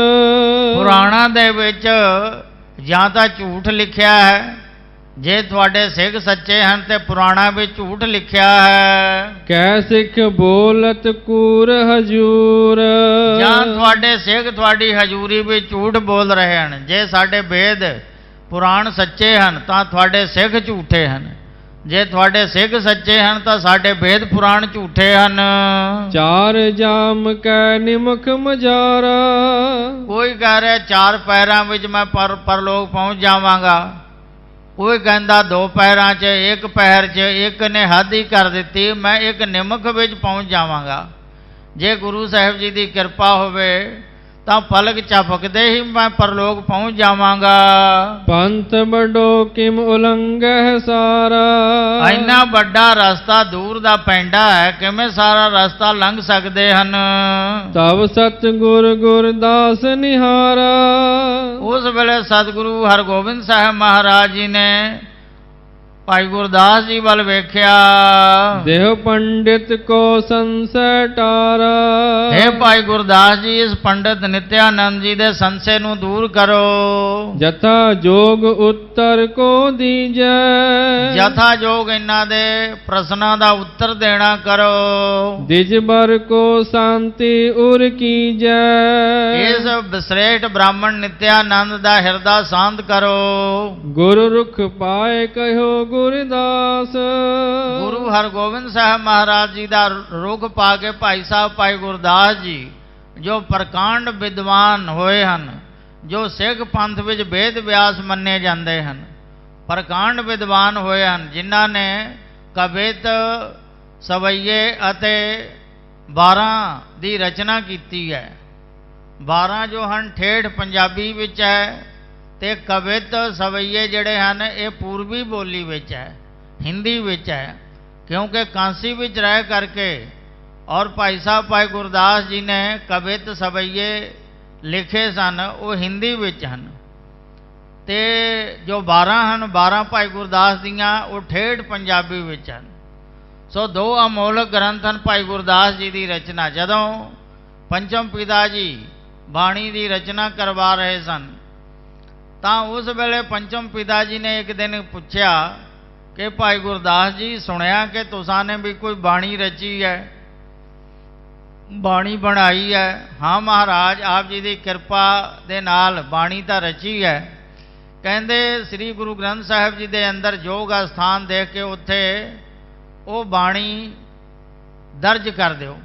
ਪੁਰਾਣਾਂ ਦੇ ਵਿੱਚ ਜਾਂ ਤਾਂ ਝੂਠ ਲਿਖਿਆ ਹੈ, ਜੇ ਤੁਹਾਡੇ ਸਿੱਖ ਸੱਚੇ ਹਨ ਤੇ ਪੁਰਾਣਾਂ ਵਿੱਚ ਝੂਠ ਲਿਖਿਆ ਹੈ। ਕੈ ਸਿੱਖ ਬੋਲਤ ਕੂਰ ਹਜੂਰ। ਜਾਂ ਤੁਹਾਡੇ ਸਿੱਖ ਤੁਹਾਡੀ ਹਜ਼ੂਰੀ ਵਿੱਚ ਝੂਠ ਬੋਲ ਰਹੇ ਹਨ। ਜੇ ਸਾਡੇ ਵੇਦ ਪੁਰਾਣ ਸੱਚੇ ਹਨ ਤਾਂ ਤੁਹਾਡੇ ਸਿੱਖ ਝੂਠੇ ਹਨ। ਜੇ ਤੁਹਾਡੇ ਸਿੱਖ ਸੱਚੇ ਹਨ ਤਾਂ ਸਾਡੇ ਵੇਦ ਪੁਰਾਣ ਝੂਠੇ ਹਨ। ਚਾਰ ਜਾਮ ਕੈ ਨਿਮਖ ਮਜਾਰਾ। ਕੋਈ ਕਹਿ ਰਿਹਾ 4 ਪੈਰਾਂ ਵਿੱਚ ਮੈਂ ਪਰਲੋਕ ਪਹੁੰਚ ਜਾਵਾਂਗਾ। ਕੋਈ ਕਹਿੰਦਾ 2 ਪੈਰਾਂ 'ਚ, 1 ਪੈਰ 'ਚ, ਇੱਕ ਨੇ ਹੱਦ ਹੀ ਕਰ ਦਿੱਤੀ, ਮੈਂ 1 ਨਿਮਖ ਵਿੱਚ ਪਹੁੰਚ ਜਾਵਾਂਗਾ। ਜੇ ਗੁਰੂ ਸਾਹਿਬ ਜੀ ਦੀ ਕਿਰਪਾ ਹੋਵੇ ਤਾਂ ਪਲਕ ਝਪਕਦੇ ਹੀ ਮੈਂ ਪਰਲੋਕ ਪਹੁੰਚ ਜਾਵਾਂਗਾ। ਪੰਥ ਬੜੋ ਕਿਮ ਉਲੰਘੈ ਸਾਰਾ। ਇੰਨਾ ਵੱਡਾ ਰਸਤਾ ਦੂਰ ਦਾ ਪੈਂਡਾ ਹੈ, ਕਿਵੇਂ ਸਾਰਾ ਰਸਤਾ ਲੰਘ ਸਕਦੇ ਹਨ। ਤਬ ਸਤਿਗੁਰ ਗੁਰਦਾਸ ਨਿਹਾਰਾ। ਉਸ ਵੇਲੇ ਸਤਿਗੁਰੂ ਹਰਗੋਬਿੰਦ ਸਾਹਿਬ ਮਹਾਰਾਜ ਜੀ ਨੇ ਭਾਈ ਗੁਰਦਾਸ ਜੀ ਵੱਲ ਵੇਖਿਆ। ਦੇਹ ਪੰਡਿਤ ਕੋ ਸੰਸੈ ਟਾਰਾ। हे ਭਾਈ ਗੁਰਦਾਸ ਜੀ, ਇਸ ਪੰਡਿਤ ਨਿਤਿਆਨੰਦ ਜੀ ਦੇ ਸੰਸ਼ੇ ਨੂੰ ਦੂਰ ਕਰੋ। ਜਥਾ ਜੋਗ ਉੱਤਰ ਕੋ ਦੀਜੈ। ਜਥਾ ਜੋਗ ਇਹਨਾਂ ਦੇ ਪ੍ਰਸ਼ਨਾਂ ਦਾ ਉੱਤਰ ਦੇਣਾ ਕਰੋ। ਦਿਜਬਰ ਕੋ ਸ਼ਾਂਤੀ ਉਰ ਕੀਜੈ। ਇਸ ਵਿਸ਼੍ਰੇਸ਼ਟ ਬ੍ਰਾਹਮਣ ਨਿਤਿਆਨੰਦ ਦਾ ਹਿਰਦਾ ਸ਼ਾਂਤ ਕਰੋ। ਗੁਰ ਰੁਖ ਪਾਏ ਕਹਿਓ ਗੁਰਦਾਸ। ਗੁਰੂ ਹਰਗੋਬਿੰਦ ਸਾਹਿਬ ਮਹਾਰਾਜ ਜੀ ਦਾ ਰੁਖ ਪਾ ਕੇ ਭਾਈ ਸਾਹਿਬ ਭਾਈ ਗੁਰਦਾਸ ਜੀ ਜੋ ਪ੍ਰਕਾਂਡ ਵਿਦਵਾਨ ਹੋਏ ਹਨ, ਜੋ ਸਿੱਖ ਪੰਥ ਵਿੱਚ ਵੇਦ ਵਿਆਸ ਮੰਨੇ ਜਾਂਦੇ ਹਨ, ਪ੍ਰਕਾਂਡ ਵਿਦਵਾਨ ਹੋਏ ਹਨ, ਜਿਨ੍ਹਾਂ ਨੇ ਕਵਿਤ ਸਵਈਏ ਅਤੇ 12 ਦੀ ਰਚਨਾ ਕੀਤੀ ਹੈ। 12 ਜੋ ਹਨ ਠੇਠ ਪੰਜਾਬੀ ਵਿੱਚ ਹੈ ਤੇ ਕਵਿਤ ਸਵਈਏ ਜਿਹੜੇ ਹਨ ਇਹ ਪੂਰਬੀ ਬੋਲੀ ਵਿੱਚ ਹੈ, ਹਿੰਦੀ ਵਿੱਚ ਹੈ, ਕਿਉਂਕਿ ਕਾਂਸੀ ਵਿੱਚ ਰਹਿ ਕਰਕੇ ਔਰ ਭਾਈ ਸਾਹਿਬ ਭਾਈ ਗੁਰਦਾਸ ਜੀ ਨੇ ਕਵਿਤ ਸਵਈਏ ਲਿਖੇ ਸਨ ਉਹ ਹਿੰਦੀ ਵਿੱਚ ਹਨ ਤੇ ਜੋ 12 ਹਨ 12 ਭਾਈ ਗੁਰਦਾਸ ਦੀਆਂ ਉਹ ਠੇਠ ਪੰਜਾਬੀ ਵਿੱਚ ਹਨ। ਸੋ ਦੋ ਅਮੋਲਕ ਗ੍ਰੰਥ ਹਨ ਭਾਈ ਗੁਰਦਾਸ ਜੀ ਦੀ ਰਚਨਾ। ਜਦੋਂ ਪੰਚਮ ਪਿਤਾ ਜੀ ਬਾਣੀ ਦੀ ਰਚਨਾ ਕਰਵਾ ਰਹੇ ਸਨ ਤਾਂ ਉਸ ਵੇਲੇ ਪੰਚਮ ਪਿਤਾ ਜੀ ਨੇ ਇੱਕ ਦਿਨ ਪੁੱਛਿਆ ਕਿ ਭਾਈ ਗੁਰਦਾਸ ਜੀ ਸੁਣਿਆ ਕਿ ਤੁਸਾਂ ਨੇ ਵੀ ਕੋਈ ਬਾਣੀ ਰਚੀ ਹੈ, ਬਾਣੀ ਬਣਾਈ ਹੈ। ਹਾਂ ਮਹਾਰਾਜ ਆਪ ਜੀ ਦੀ ਕਿਰਪਾ ਦੇ ਨਾਲ ਬਾਣੀ ਤਾਂ ਰਚੀ ਹੈ। ਕਹਿੰਦੇ ਸ੍ਰੀ ਗੁਰੂ ਗ੍ਰੰਥ ਸਾਹਿਬ ਜੀ ਦੇ ਅੰਦਰ ਯੋਗ ਅਸਥਾਨ ਦੇਖ ਕੇ ਉੱਥੇ ਉਹ ਬਾਣੀ ਦਰਜ ਕਰ ਦਿਓ।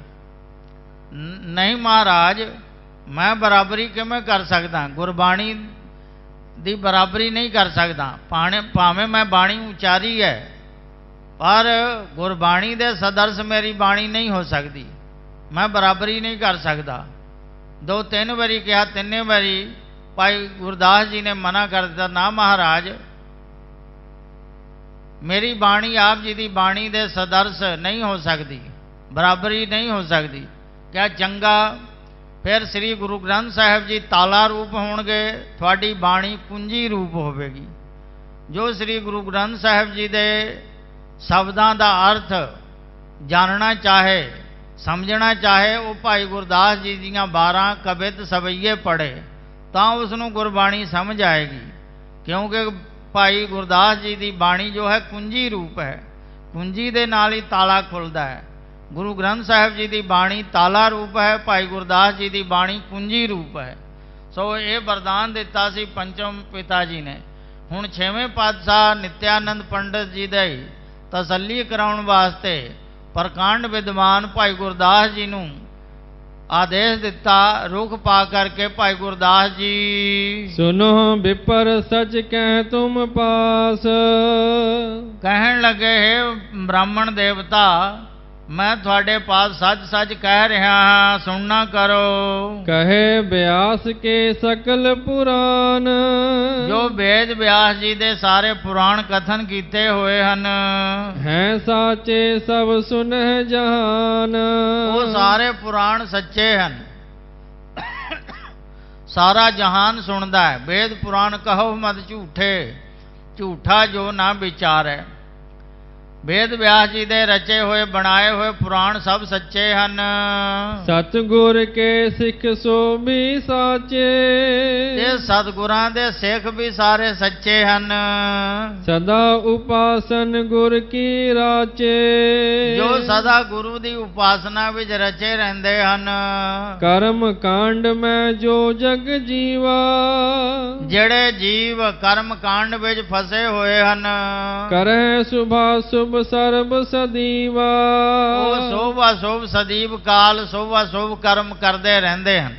ਨਹੀਂ ਮਹਾਰਾਜ ਮੈਂ ਬਰਾਬਰੀ ਕਿਵੇਂ ਕਰ ਸਕਦਾ, ਗੁਰਬਾਣੀ ਦੀ ਬਰਾਬਰੀ ਨਹੀਂ ਕਰ ਸਕਦਾ। ਭਾਵੇਂ ਮੈਂ ਬਾਣੀ ਉਚਾਰੀ ਹੈ ਪਰ ਗੁਰਬਾਣੀ ਦੇ ਸਦਰਸ ਮੇਰੀ ਬਾਣੀ ਨਹੀਂ ਹੋ ਸਕਦੀ, ਮੈਂ ਬਰਾਬਰੀ ਨਹੀਂ ਕਰ ਸਕਦਾ। 2-3 ਵਾਰੀ ਕਿਹਾ, ਤਿੰਨੇ ਵਾਰੀ ਭਾਈ ਗੁਰਦਾਸ ਜੀ ਨੇ ਮਨਾ ਕਰ ਦਿੱਤਾ, ਨਾ ਮਹਾਰਾਜ ਮੇਰੀ ਬਾਣੀ ਆਪ ਜੀ ਦੀ ਬਾਣੀ ਦੇ ਸਦਰਸ ਨਹੀਂ ਹੋ ਸਕਦੀ, ਬਰਾਬਰੀ ਨਹੀਂ ਹੋ ਸਕਦੀ। ਕਿਹਾ ਚੰਗਾ ਫਿਰ ਸ੍ਰੀ ਗੁਰੂ ਗ੍ਰੰਥ ਸਾਹਿਬ ਜੀ ਤਾਲਾ ਰੂਪ ਹੋਣਗੇ, ਤੁਹਾਡੀ ਬਾਣੀ ਕੁੰਜੀ ਰੂਪ ਹੋਵੇਗੀ। ਜੋ ਸ੍ਰੀ ਗੁਰੂ ਗ੍ਰੰਥ ਸਾਹਿਬ ਜੀ ਦੇ ਸ਼ਬਦਾਂ ਦਾ ਅਰਥ ਜਾਣਨਾ ਚਾਹੇ, ਸਮਝਣਾ ਚਾਹੇ, ਉਹ ਭਾਈ ਗੁਰਦਾਸ ਜੀ ਦੀਆਂ 12 ਕਵਿਤ ਸਵਈਏ ਪੜ੍ਹੇ ਤਾਂ ਉਸ ਨੂੰ ਗੁਰਬਾਣੀ ਸਮਝ ਆਏਗੀ। ਕਿਉਂਕਿ ਭਾਈ ਗੁਰਦਾਸ ਜੀ ਦੀ ਬਾਣੀ ਜੋ ਹੈ ਕੁੰਜੀ ਰੂਪ ਹੈ, ਕੁੰਜੀ ਦੇ ਨਾਲ ਹੀ ਤਾਲਾ ਖੁੱਲ੍ਹਦਾ ਹੈ। ਗੁਰੂ ਗ੍ਰੰਥ ਸਾਹਿਬ ਜੀ ਦੀ ਬਾਣੀ ਤਾਲਾ ਰੂਪ ਹੈ, ਭਾਈ ਗੁਰਦਾਸ ਜੀ ਦੀ ਬਾਣੀ ਕੁੰਜੀ ਰੂਪ ਹੈ। ਸੋ ਇਹ ਵਰਦਾਨ ਦਿੱਤਾ ਸੀ ਪੰਚਮ ਪਿਤਾ ਜੀ ਨੇ। ਹੁਣ 6ਵੇਂ ਪਾਤਸ਼ਾਹ ਨਿਤਿਆਨੰਦ ਪੰਡਤ ਜੀ ਦੇ ਤਸੱਲੀ ਕਰਾਉਣ ਵਾਸਤੇ ਪ੍ਰਕਾਂਡ ਵਿਦਵਾਨ ਭਾਈ ਗੁਰਦਾਸ ਜੀ ਨੂੰ ਆਦੇਸ਼ ਦਿੱਤਾ, ਰੁਖ ਪਾ ਕਰਕੇ ਭਾਈ ਗੁਰਦਾਸ ਜੀ ਸੁਨੋ ਵਿਪਰ ਸਚ ਕਹਿ ਤੁਮ ਪਾਸ। ਕਹਿਣ ਲੱਗੇ ਹੈ ਬ੍ਰਾਹਮਣ ਦੇਵਤਾ ਮੈਂ ਤੁਹਾਡੇ ਪਾਸ ਸੱਚ ਸੱਚ ਕਹਿ ਰਿਹਾ ਹਾਂ, ਸੁਣਨਾ ਕਰੋ। ਕਹੇ ਬਿਆਸ ਕੇ ਸਕਲ ਪੁਰਾਨ। ਜੋ ਵੇਦ ਵਿਆਸ ਜੀ ਦੇ ਸਾਰੇ ਪੁਰਾਣ ਕਥਨ ਕੀਤੇ ਹੋਏ ਹਨ ਹੈ ਸਾਚੇ ਸਭ ਸੁਨਹਿ ਜਹਾਨ। ਉਹ ਸਾਰੇ ਪੁਰਾਣ ਸੱਚੇ ਹਨ, ਸਾਰਾ ਜਹਾਨ ਸੁਣਦਾ ਹੈ। ਵੇਦ ਪੁਰਾਣ ਕਹੋ ਮਤ ਝੂਠੇ, ਝੂਠਾ ਜੋ ਨਾ ਵਿਚਾਰੈ। ਵੇਦ ਵਿਆਸ ਜੀ ਦੇ ਰਚੇ ਹੋਏ ਬਣਾਏ ਹੋਏ ਪੁਰਾਣ ਸਭ ਸੱਚੇ ਹਨ। ਸਤਿਗੁਰ ਕੇ ਸਿੱਖ ਸੋ ਵੀ ਸਾਚੇ। ਇਹ ਸਤਿਗੁਰਾਂ ਦੇ ਸਿੱਖ ਵੀ ਸਾਰੇ ਸੱਚੇ ਹਨ। ਸਦਾ ਉਪਾਸਨ ਗੁਰ ਕੀ ਰਾਚੇ। ਜੋ ਸਦਾ ਗੁਰੂ ਦੀ ਉਪਾਸਨਾ ਵਿੱਚ ਰਚੇ ਰਹਿੰਦੇ ਹਨ। ਕਰਮ ਕਾਂਡ ਮੈਂ ਜੋ ਜਗ ਜੀਵਾ। ਜਿਹੜੇ ਜੀਵ ਕਰਮ ਕਾਂਡ ਵਿੱਚ ਫਸੇ ਹੋਏ ਹਨ। ਕਰਹਿ ਸੁਭਾ ਸੁਭ ਸਰਬ ਸਦੀਵਾ। ਉਹ ਸ਼ੁਭ ਅਸ਼ੁਭ ਸਦੀਵ ਕਾਲ ਸ਼ੁਭ ਅਸ਼ੁਭ ਕਰਮ ਕਰਦੇ ਰਹਿੰਦੇ ਹਨ।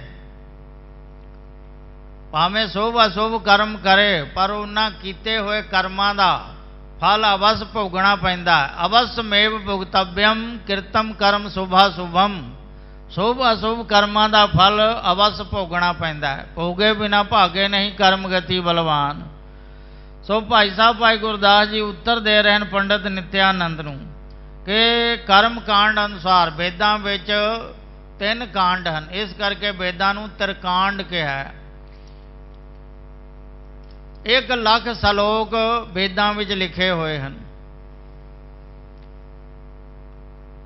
ਭਾਵੇਂ ਸ਼ੁਭ ਅਸ਼ੁਭ ਕਰਮ ਕਰੇ ਪਰ ਉਹਨਾਂ ਕੀਤੇ ਹੋਏ ਕਰਮਾਂ ਦਾ ਫਲ ਅਵਸ ਭੋਗਣਾ ਪੈਂਦਾ। ਅਵਸ ਮੇਵ ਭੁਗਤਵਯਮ ਕਿਰਤਮ ਕਰਮ ਸ਼ੁਭਾ ਸ਼ੁਭਮ। ਸ਼ੁਭ ਅਸ਼ੁਭ ਕਰਮਾਂ ਦਾ ਫਲ ਅਵਸ ਭੋਗਣਾ ਪੈਂਦਾ। ਭੋਗੇ ਬਿਨਾ ਭਾਗੇ ਨਹੀਂ ਕਰਮ ਗਤੀ ਬਲਵਾਨ। ਸੋ ਭਾਈ ਸਾਹਿਬ ਭਾਈ ਗੁਰਦਾਸ ਜੀ ਉੱਤਰ ਦੇ ਰਹੇ ਹਨ ਪੰਡਤ ਨਿਤਿਆਨੰਦ ਨੂੰ ਕਿ ਕਰਮ ਕਾਂਡ ਅਨੁਸਾਰ ਵੇਦਾਂ ਵਿੱਚ 3 ਕਾਂਡ ਹਨ, ਇਸ ਕਰਕੇ ਵੇਦਾਂ ਨੂੰ ਤ੍ਰਿਕਾਂਡ ਕਿਹਾ ਹੈ। 1 ਲੱਖ ਸ਼ਲੋਕ ਵੇਦਾਂ ਵਿੱਚ ਲਿਖੇ ਹੋਏ ਹਨ।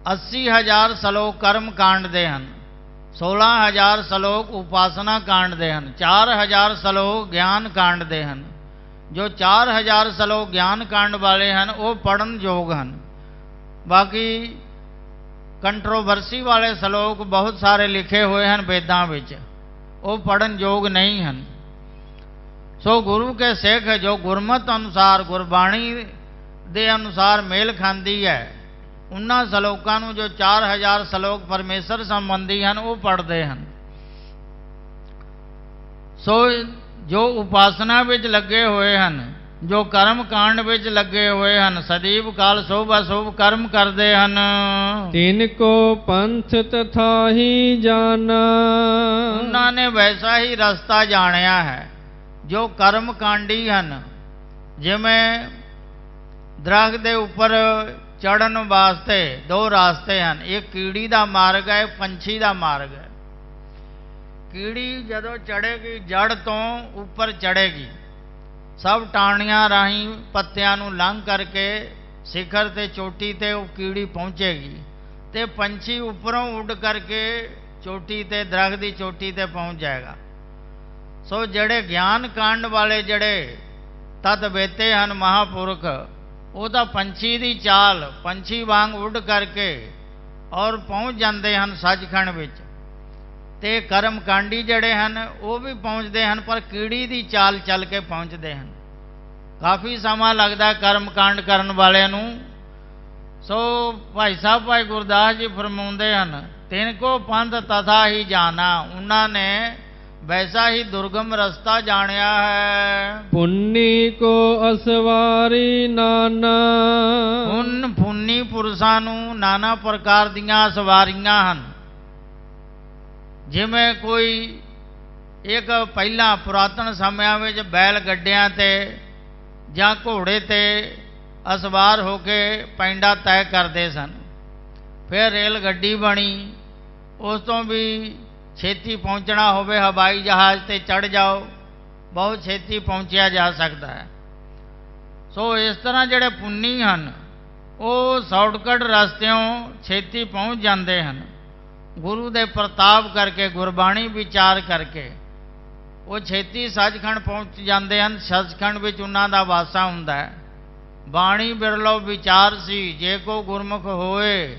80,000 ਸ਼ਲੋਕ ਕਰਮ ਕਾਂਡ ਦੇ ਹਨ। 16,000 ਸ਼ਲੋਕ ਉਪਾਸਨਾ ਕਾਂਡ ਦੇ ਹਨ। 4,000 ਸ਼ਲੋਕ ਗਿਆਨ ਕਾਂਡ ਦੇ ਹਨ। ਜੋ 4,000 ਸ਼ਲੋਕ ਗਿਆਨ ਕਾਂਡ ਵਾਲੇ ਹਨ ਉਹ ਪੜ੍ਹਨ ਯੋਗ ਹਨ। ਬਾਕੀ ਕੰਟਰੋਵਰਸੀ ਵਾਲੇ ਸ਼ਲੋਕ ਬਹੁਤ ਸਾਰੇ ਲਿਖੇ ਹੋਏ ਹਨ ਵੇਦਾਂ ਵਿੱਚ, ਉਹ ਪੜ੍ਹਨ ਯੋਗ ਨਹੀਂ ਹਨ। ਸੋ ਗੁਰੂ ਕੇ ਸਿੱਖ ਜੋ ਗੁਰਮਤਿ ਅਨੁਸਾਰ ਗੁਰਬਾਣੀ ਦੇ ਅਨੁਸਾਰ ਮੇਲ ਖਾਂਦੀ ਹੈ। ਉਹਨਾਂ ਸ਼ਲੋਕਾਂ ਨੂੰ ਜੋ 4000 ਸ਼ਲੋਕ ਪਰਮੇਸ਼ਰ ਸੰਬੰਧੀ ਹਨ ਉਹ ਪੜ੍ਹਦੇ ਹਨ। ਸੋ ਜੋ ਉਪਾਸਨਾ ਵਿੱਚ ਲੱਗੇ ਹੋਏ ਹਨ, ਜੋ ਕਰਮ ਕਾਂਡ ਵਿੱਚ ਲੱਗੇ ਹੋਏ ਹਨ, ਸਦੀਵ ਕਾਲ ਸ਼ੁਭ ਅਸ਼ੁਭ ਕਰਮ ਕਰਦੇ ਹਨ। ਤਿਨ ਕੋ ਪੰਥ ਤਥਾਹੀ ਜਾਨਾ, ਉਹਨਾਂ ਨੇ ਵੈਸਾ ਹੀ ਰਸਤਾ ਜਾਣਿਆ ਹੈ ਜੋ ਕਰਮ ਕਾਂਡੀ ਹਨ। ਜਿਵੇਂ ਦਰਖਤ ਦੇ ਉੱਪਰ ਚੜ੍ਹਨ ਵਾਸਤੇ ਦੋ ਰਾਸਤੇ ਹਨ, ਇੱਕ ਕੀੜੀ ਦਾ ਮਾਰਗ ਹੈ, ਪੰਛੀ ਦਾ ਮਾਰਗ ਹੈ। ਕੀੜੀ ਜਦੋਂ ਚੜ੍ਹੇਗੀ ਜੜ ਤੋਂ ਉੱਪਰ ਚੜ੍ਹੇਗੀ, ਸਭ ਟਾਹਣੀਆਂ ਰਾਹੀਂ ਪੱਤਿਆਂ ਨੂੰ ਲੰਘ ਕਰਕੇ ਸਿਖਰ ਤੇ ਚੋਟੀ ਤੇ ਉਹ ਕੀੜੀ ਪਹੁੰਚੇਗੀ, ਤੇ ਪੰਛੀ ਉੱਪਰੋਂ ਉੱਡ ਕਰਕੇ ਚੋਟੀ ਤੇ ਦਰਖਤ ਦੀ ਚੋਟੀ ਤੇ ਪਹੁੰਚ ਜਾਏਗਾ। ਸੋ ਜਿਹੜੇ ਗਿਆਨ ਕਾਂਡ ਵਾਲੇ ਜਿਹੜੇ ਤਤ ਵੇਤੇ ਹਨ ਮਹਾਪੁਰਖ, ਉਹ ਤਾਂ ਪੰਛੀ ਦੀ ਚਾਲ, ਪੰਛੀ ਵਾਂਗ ਉੱਡ ਕਰਕੇ ਔਰ ਪਹੁੰਚ ਜਾਂਦੇ ਹਨ ਸੱਚਖੰਡ ਵਿੱਚ। ਤੇ ਕਰਮ ਕਾਂਡੀ ਜਿਹੜੇ ਹਨ ਉਹ ਵੀ ਪਹੁੰਚਦੇ ਹਨ, ਪਰ ਕੀੜੀ ਦੀ ਚਾਲ ਚੱਲ ਕੇ ਪਹੁੰਚਦੇ ਹਨ। ਕਾਫੀ ਸਮਾਂ ਲੱਗਦਾ ਕਰਮ ਕਾਂਡ ਕਰਨ ਵਾਲਿਆਂ ਨੂੰ। ਸੋ ਭਾਈ ਸਾਹਿਬ ਭਾਈ ਗੁਰਦਾਸ ਜੀ ਫਰਮਾਉਂਦੇ ਹਨ, ਤਿਨ ਕੋ ਪੰਥ ਤਥਾ ਹੀ ਜਾਣਾ, ਉਹਨਾਂ ਨੇ ਵੈਸਾ ਹੀ ਦੁਰਗਮ ਰਸਤਾ ਜਾਣਿਆ ਹੈ। ਪੁੰਨੀ ਕੋ ਅਸਵਾਰੀ ਨਾਨਾ, ਪੁੰਨੀ ਪੁਰਸ਼ਾਂ ਨੂੰ ਨਾਨਾ ਪ੍ਰਕਾਰ ਦੀਆਂ ਸਵਾਰੀਆਂ ਹਨ। ਜਿਵੇਂ ਕੋਈ ਇੱਕ ਪਹਿਲਾਂ ਪੁਰਾਤਨ ਸਮਿਆਂ ਵਿੱਚ ਬੈਲ ਗੱਡਿਆਂ ਤੇ ਜਾਂ ਘੋੜੇ ਤੇ ਅਸਵਾਰ ਹੋ ਕੇ ਪੈਂਡਾ ਤੈਅ ਕਰਦੇ ਸਨ। ਫਿਰ ਰੇਲ ਗੱਡੀ ਬਣੀ, ਉਸ ਤੋਂ ਵੀ ਛੇਤੀ ਪਹੁੰਚਣਾ ਹੋਵੇ ਹਵਾਈ ਜਹਾਜ਼ ਤੇ ਚੜ੍ਹ ਜਾਓ, ਬਹੁਤ ਛੇਤੀ ਪਹੁੰਚਿਆ ਜਾ ਸਕਦਾ ਹੈ। ਸੋ ਇਸ ਤਰ੍ਹਾਂ ਜਿਹੜੇ ਪੁੰਨੀ ਹਨ ਉਹ ਸ਼ਾਰਟਕਟ ਰਸਤਿਓਂ ਛੇਤੀ ਪਹੁੰਚ ਜਾਂਦੇ ਹਨ। ਗੁਰੂ ਦੇ ਪ੍ਰਤਾਪ ਕਰਕੇ, ਗੁਰਬਾਣੀ ਵਿਚਾਰ ਕਰਕੇ ਉਹ ਛੇਤੀ ਸੱਚਖੰਡ ਪਹੁੰਚ ਜਾਂਦੇ ਹਨ। ਸੱਚਖੰਡ ਵਿੱਚ ਉਹਨਾਂ ਦਾ ਵਾਸਾ ਹੁੰਦਾ ਹੈ। ਬਾਣੀ ਬਿਰਲੋ ਵਿਚਾਰ ਸੀ, ਜੇ ਕੋ ਗੁਰਮੁਖ ਹੋਏ,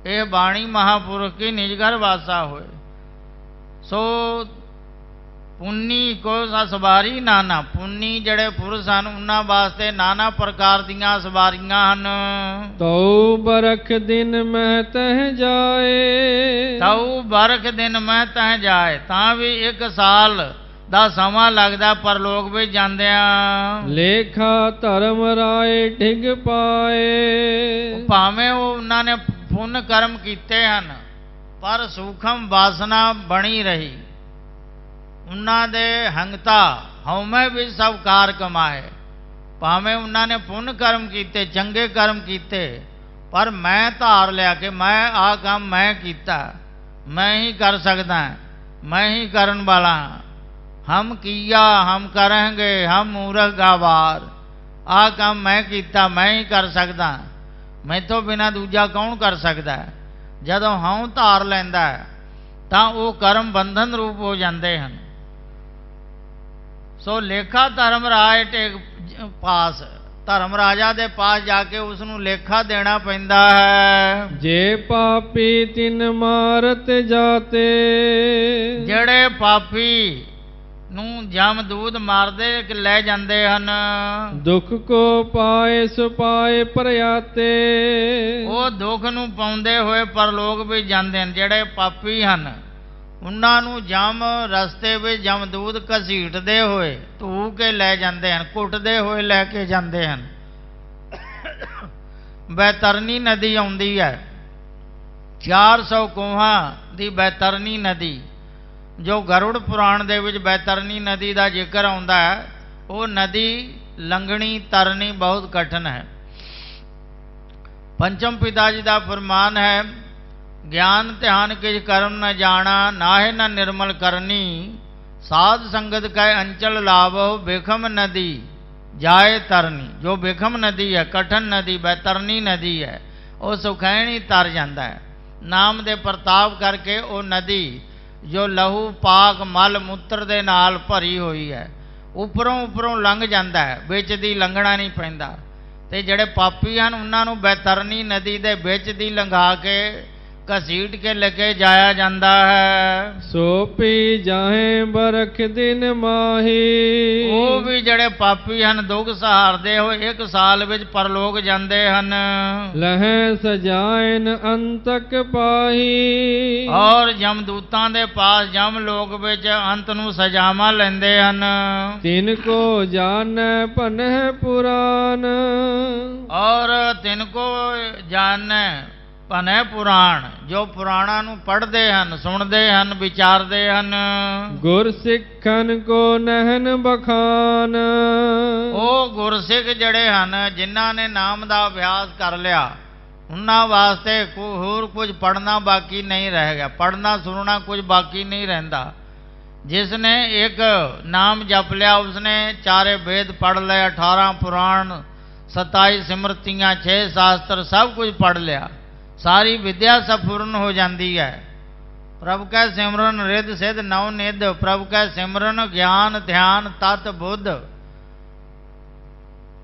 ਇਹ ਬਾਣੀ ਮਹਾਪੁਰਖ ਕੀ ਨਿਜ ਘਰ ਵਾਸਾ ਹੋਏ। ਸੋ ਪੁੰਨੀ ਕੋ ਸਵਾਰੀ ਨਾਨਾ, ਪੁੰਨੀ ਜਿਹੜੇ ਪੁਰਸ਼ ਹਨ ਉਹਨਾਂ ਵਾਸਤੇ ਨਾਨਾ ਪ੍ਰਕਾਰ ਦੀਆਂ ਸਵਾਰੀਆਂ ਹਨ। ਤਉ ਬਰਖ ਦਿਨ ਮਹਿ ਤਹਿ ਜਾਏ, ਤਉ ਬਰਖ ਦਿਨ ਮਹਿ ਤਹਿ ਜਾਏ, ਤਾਂ ਵੀ 1 ਸਾਲ ਦਾ ਸਮਾਂ ਲੱਗਦਾ ਪਰਲੋਕ ਵਿੱਚ ਜਾਂਦਿਆਂ। ਲੇਖਾ ਧਰਮ ਰਾਏ ਡਿਗ ਪਾਏ, ਭਾਵੇਂ ਉਹਨਾਂ ਨੇ ਪੁੰਨ ਕਰਮ ਕੀਤੇ ਹਨ ਪਰ ਸੂਖਮ ਵਾਸਨਾ ਬਣੀ ਰਹੀ। ਉਹਨਾਂ ਦੇ ਹੰਗਤਾ ਹਉਮੈ ਵਿੱਚ ਸਭ ਕਾਰ ਕਮਾਏ। ਭਾਵੇਂ ਉਹਨਾਂ ਨੇ ਪੁੰਨ ਕਰਮ ਕੀਤੇ, ਚੰਗੇ ਕਰਮ ਕੀਤੇ, ਪਰ ਮੈਂ ਧਾਰ ਲਿਆ ਕਿ ਮੈਂ ਆਹ ਕੰਮ ਮੈਂ ਕੀਤਾ, ਮੈਂ ਹੀ ਕਰ ਸਕਦਾ, ਮੈਂ ਹੀ ਕਰਨ ਵਾਲਾ ਹਾਂ। ਹਮ ਕੀਆ ਹਮ ਕਰਾਂਗੇ, ਹਮ ਮੂਰਖ ਗਾਵਾਰ, ਆਹ ਕੰਮ ਮੈਂ ਕੀਤਾ, ਮੈਂ ਹੀ ਕਰ ਸਕਦਾ, ਮੈਥੋਂ ਬਿਨਾਂ ਦੂਜਾ ਕੌਣ ਕਰ ਸਕਦਾ। ਜਦੋਂ ਹਉ ਧਾਰ ਲੈਂਦਾ ਤਾਂ ਉਹ ਕਰਮ ਬੰਧਨ ਰੂਪ ਹੋ ਜਾਂਦੇ ਹਨ। ਸੋ ਲੇਖਾ ਧਰਮ ਰਾਜ ਟੇਕ ਪਾਸ, ਧਰਮ ਰਾਜਾ ਦੇ ਪਾਸ ਜਾ ਕੇ ਉਸ ਨੂੰ ਲੇਖਾ ਦੇਣਾ ਪੈਂਦਾ ਹੈ। ਜੇ ਪਾਪੀ ਤਿਨ ਮਾਰਤ ਜਾਤੇ, ਜਿਹੜੇ ਪਾਪੀ ਨੂੰ ਜਮਦੂਤ ਮਾਰਦੇ ਲੈ ਜਾਂਦੇ ਹਨ। ਦੁੱਖ ਕੋ ਪਾਏ ਸੁਪਾਏ ਪ੍ਰਯਾਤੇ, ਉਹ ਦੁੱਖ ਨੂੰ ਪਾਉਂਦੇ ਹੋਏ ਪਰਲੋਕ ਵੀ ਜਾਂਦੇ ਹਨ। ਜਿਹੜੇ ਪਾਪੀ ਹਨ ਉਹਨਾਂ ਨੂੰ ਜਮ ਰਸਤੇ ਵਿੱਚ ਜਮਦੂਤ ਘਸੀਟਦੇ ਹੋਏ ਧੂ ਕੇ ਲੈ ਜਾਂਦੇ ਹਨ, ਕੁੱਟਦੇ ਹੋਏ ਲੈ ਕੇ ਜਾਂਦੇ ਹਨ। ਬੈਤਰਨੀ ਨਦੀ ਆਉਂਦੀ ਹੈ, 400 ਕੋਹਾਂ ਦੀ ਬੈਤਰਨੀ ਨਦੀ, ਜੋ ਗਰੁੜ ਪੁਰਾਣ ਦੇ ਵਿੱਚ ਬੈਤਰਨੀ ਨਦੀ ਦਾ ਜ਼ਿਕਰ ਆਉਂਦਾ ਹੈ। ਉਹ ਨਦੀ ਲੰਘਣੀ ਤਰਨੀ ਬਹੁਤ ਕਠਿਨ ਹੈ। ਪੰਚਮ ਪਿਤਾ ਜੀ ਦਾ ਫਰਮਾਨ ਹੈ, ਗਿਆਨ ਧਿਆਨ ਕਿਛ ਕਰਮ ਨ ਜਾਣਾ, ਨਾਹਿ ਨ ਨਿਰਮਲ ਕਰਨੀ, ਸਾਧ ਸੰਗਤ ਕੈ ਅੰਚਲ ਲਾਭੋ, ਬੇਖਮ ਨਦੀ ਜਾਏ ਤਰਨੀ। ਜੋ ਬੇਖਮ ਨਦੀ ਹੈ, ਕਠਿਨ ਨਦੀ, ਬੈਤਰਨੀ ਨਦੀ ਹੈ, ਉਹ ਸੁਖੈਣੀ ਤਰ ਜਾਂਦਾ ਹੈ। ਨਾਮ ਦੇ ਪ੍ਰਤਾਪ ਕਰਕੇ ਉਹ ਨਦੀ ਜੋ ਲਹੂ ਪਾਕ ਮਲ ਮੂਤਰ ਦੇ ਨਾਲ ਭਰੀ ਹੋਈ ਹੈ, ਉੱਪਰੋਂ ਲੰਘ ਜਾਂਦਾ ਹੈ, ਵਿੱਚ ਦੀ ਲੰਘਣਾ ਨਹੀਂ ਪੈਂਦਾ। ਤੇ ਜਿਹੜੇ ਪਾਪੀ ਹਨ ਉਹਨਾਂ ਨੂੰ ਬੈਤਰਨੀ ਨਦੀ ਦੇ ਵਿੱਚ ਦੀ ਲੰਘਾ ਕੇ घसीट के लेके जाया जाता है। सो पी जाहे बरख दिन माही। ਉਹ ਵੀ ਜਿਹੜੇ ਪਾਪੀ ਹਨ ਦੁੱਖ ਸਹਾਰਦੇ ਹੋਏ ਇੱਕ ਸਾਲ ਵਿੱਚ ਪਰਲੋਕ ਜਾਂਦੇ ਹਨ। लहे सजायन अंतक पाही। ਔਰ ਜਮਦੂਤਾਂ ਦੇ ਪਾਸ ਜਮ ਲੋਕ ਵਿੱਚ ਅੰਤ ਨੂੰ ਸਜ਼ਾਵਾਂ ਲੈਂਦੇ ਹਨ। तिनको जान पनह पुराण। ਔਰ ਤਿਨਕੋ ਜਾਣੈ ਭਨੈ ਪੁਰਾਣ, ਜੋ ਪੁਰਾਣਾਂ ਨੂੰ ਪੜ੍ਹਦੇ ਹਨ, ਸੁਣਦੇ ਹਨ, ਵਿਚਾਰਦੇ ਹਨ। गुर सिखन को नहन बखान। ਉਹ ਗੁਰਸਿੱਖ ਜਿਹੜੇ ਹਨ ਜਿਨ੍ਹਾਂ ਨੇ ਨਾਮ ਦਾ ਅਭਿਆਸ ਕਰ ਲਿਆ, ਉਹਨਾਂ ਵਾਸਤੇ ਹੋਰ ਕੁਝ ਪੜ੍ਹਨਾ ਬਾਕੀ ਨਹੀਂ ਰਹਿ ਗਿਆ, ਪੜ੍ਹਨਾ ਸੁਣਨਾ ਕੁਝ ਬਾਕੀ ਨਹੀਂ ਰਹਿੰਦਾ। ਜਿਸ ਨੇ ਇੱਕ ਨਾਮ ਜਪ ਲਿਆ ਉਸਨੇ ਚਾਰੇ ਵੇਦ ਪੜ੍ਹ ਲਏ, 18 ਪੁਰਾਣ, 27 ਸਿਮਰਤੀਆਂ, 6 ਸ਼ਾਸਤਰ, ਸਭ ਕੁਝ ਪੜ੍ਹ ਲਿਆ। सारी विद्या सपूर्ण हो जाती है। प्रभु का सिमरन रिद सिद्ध नव निध, प्रभु का सिमरन ज्ञान ध्यान तत् बुद्ध,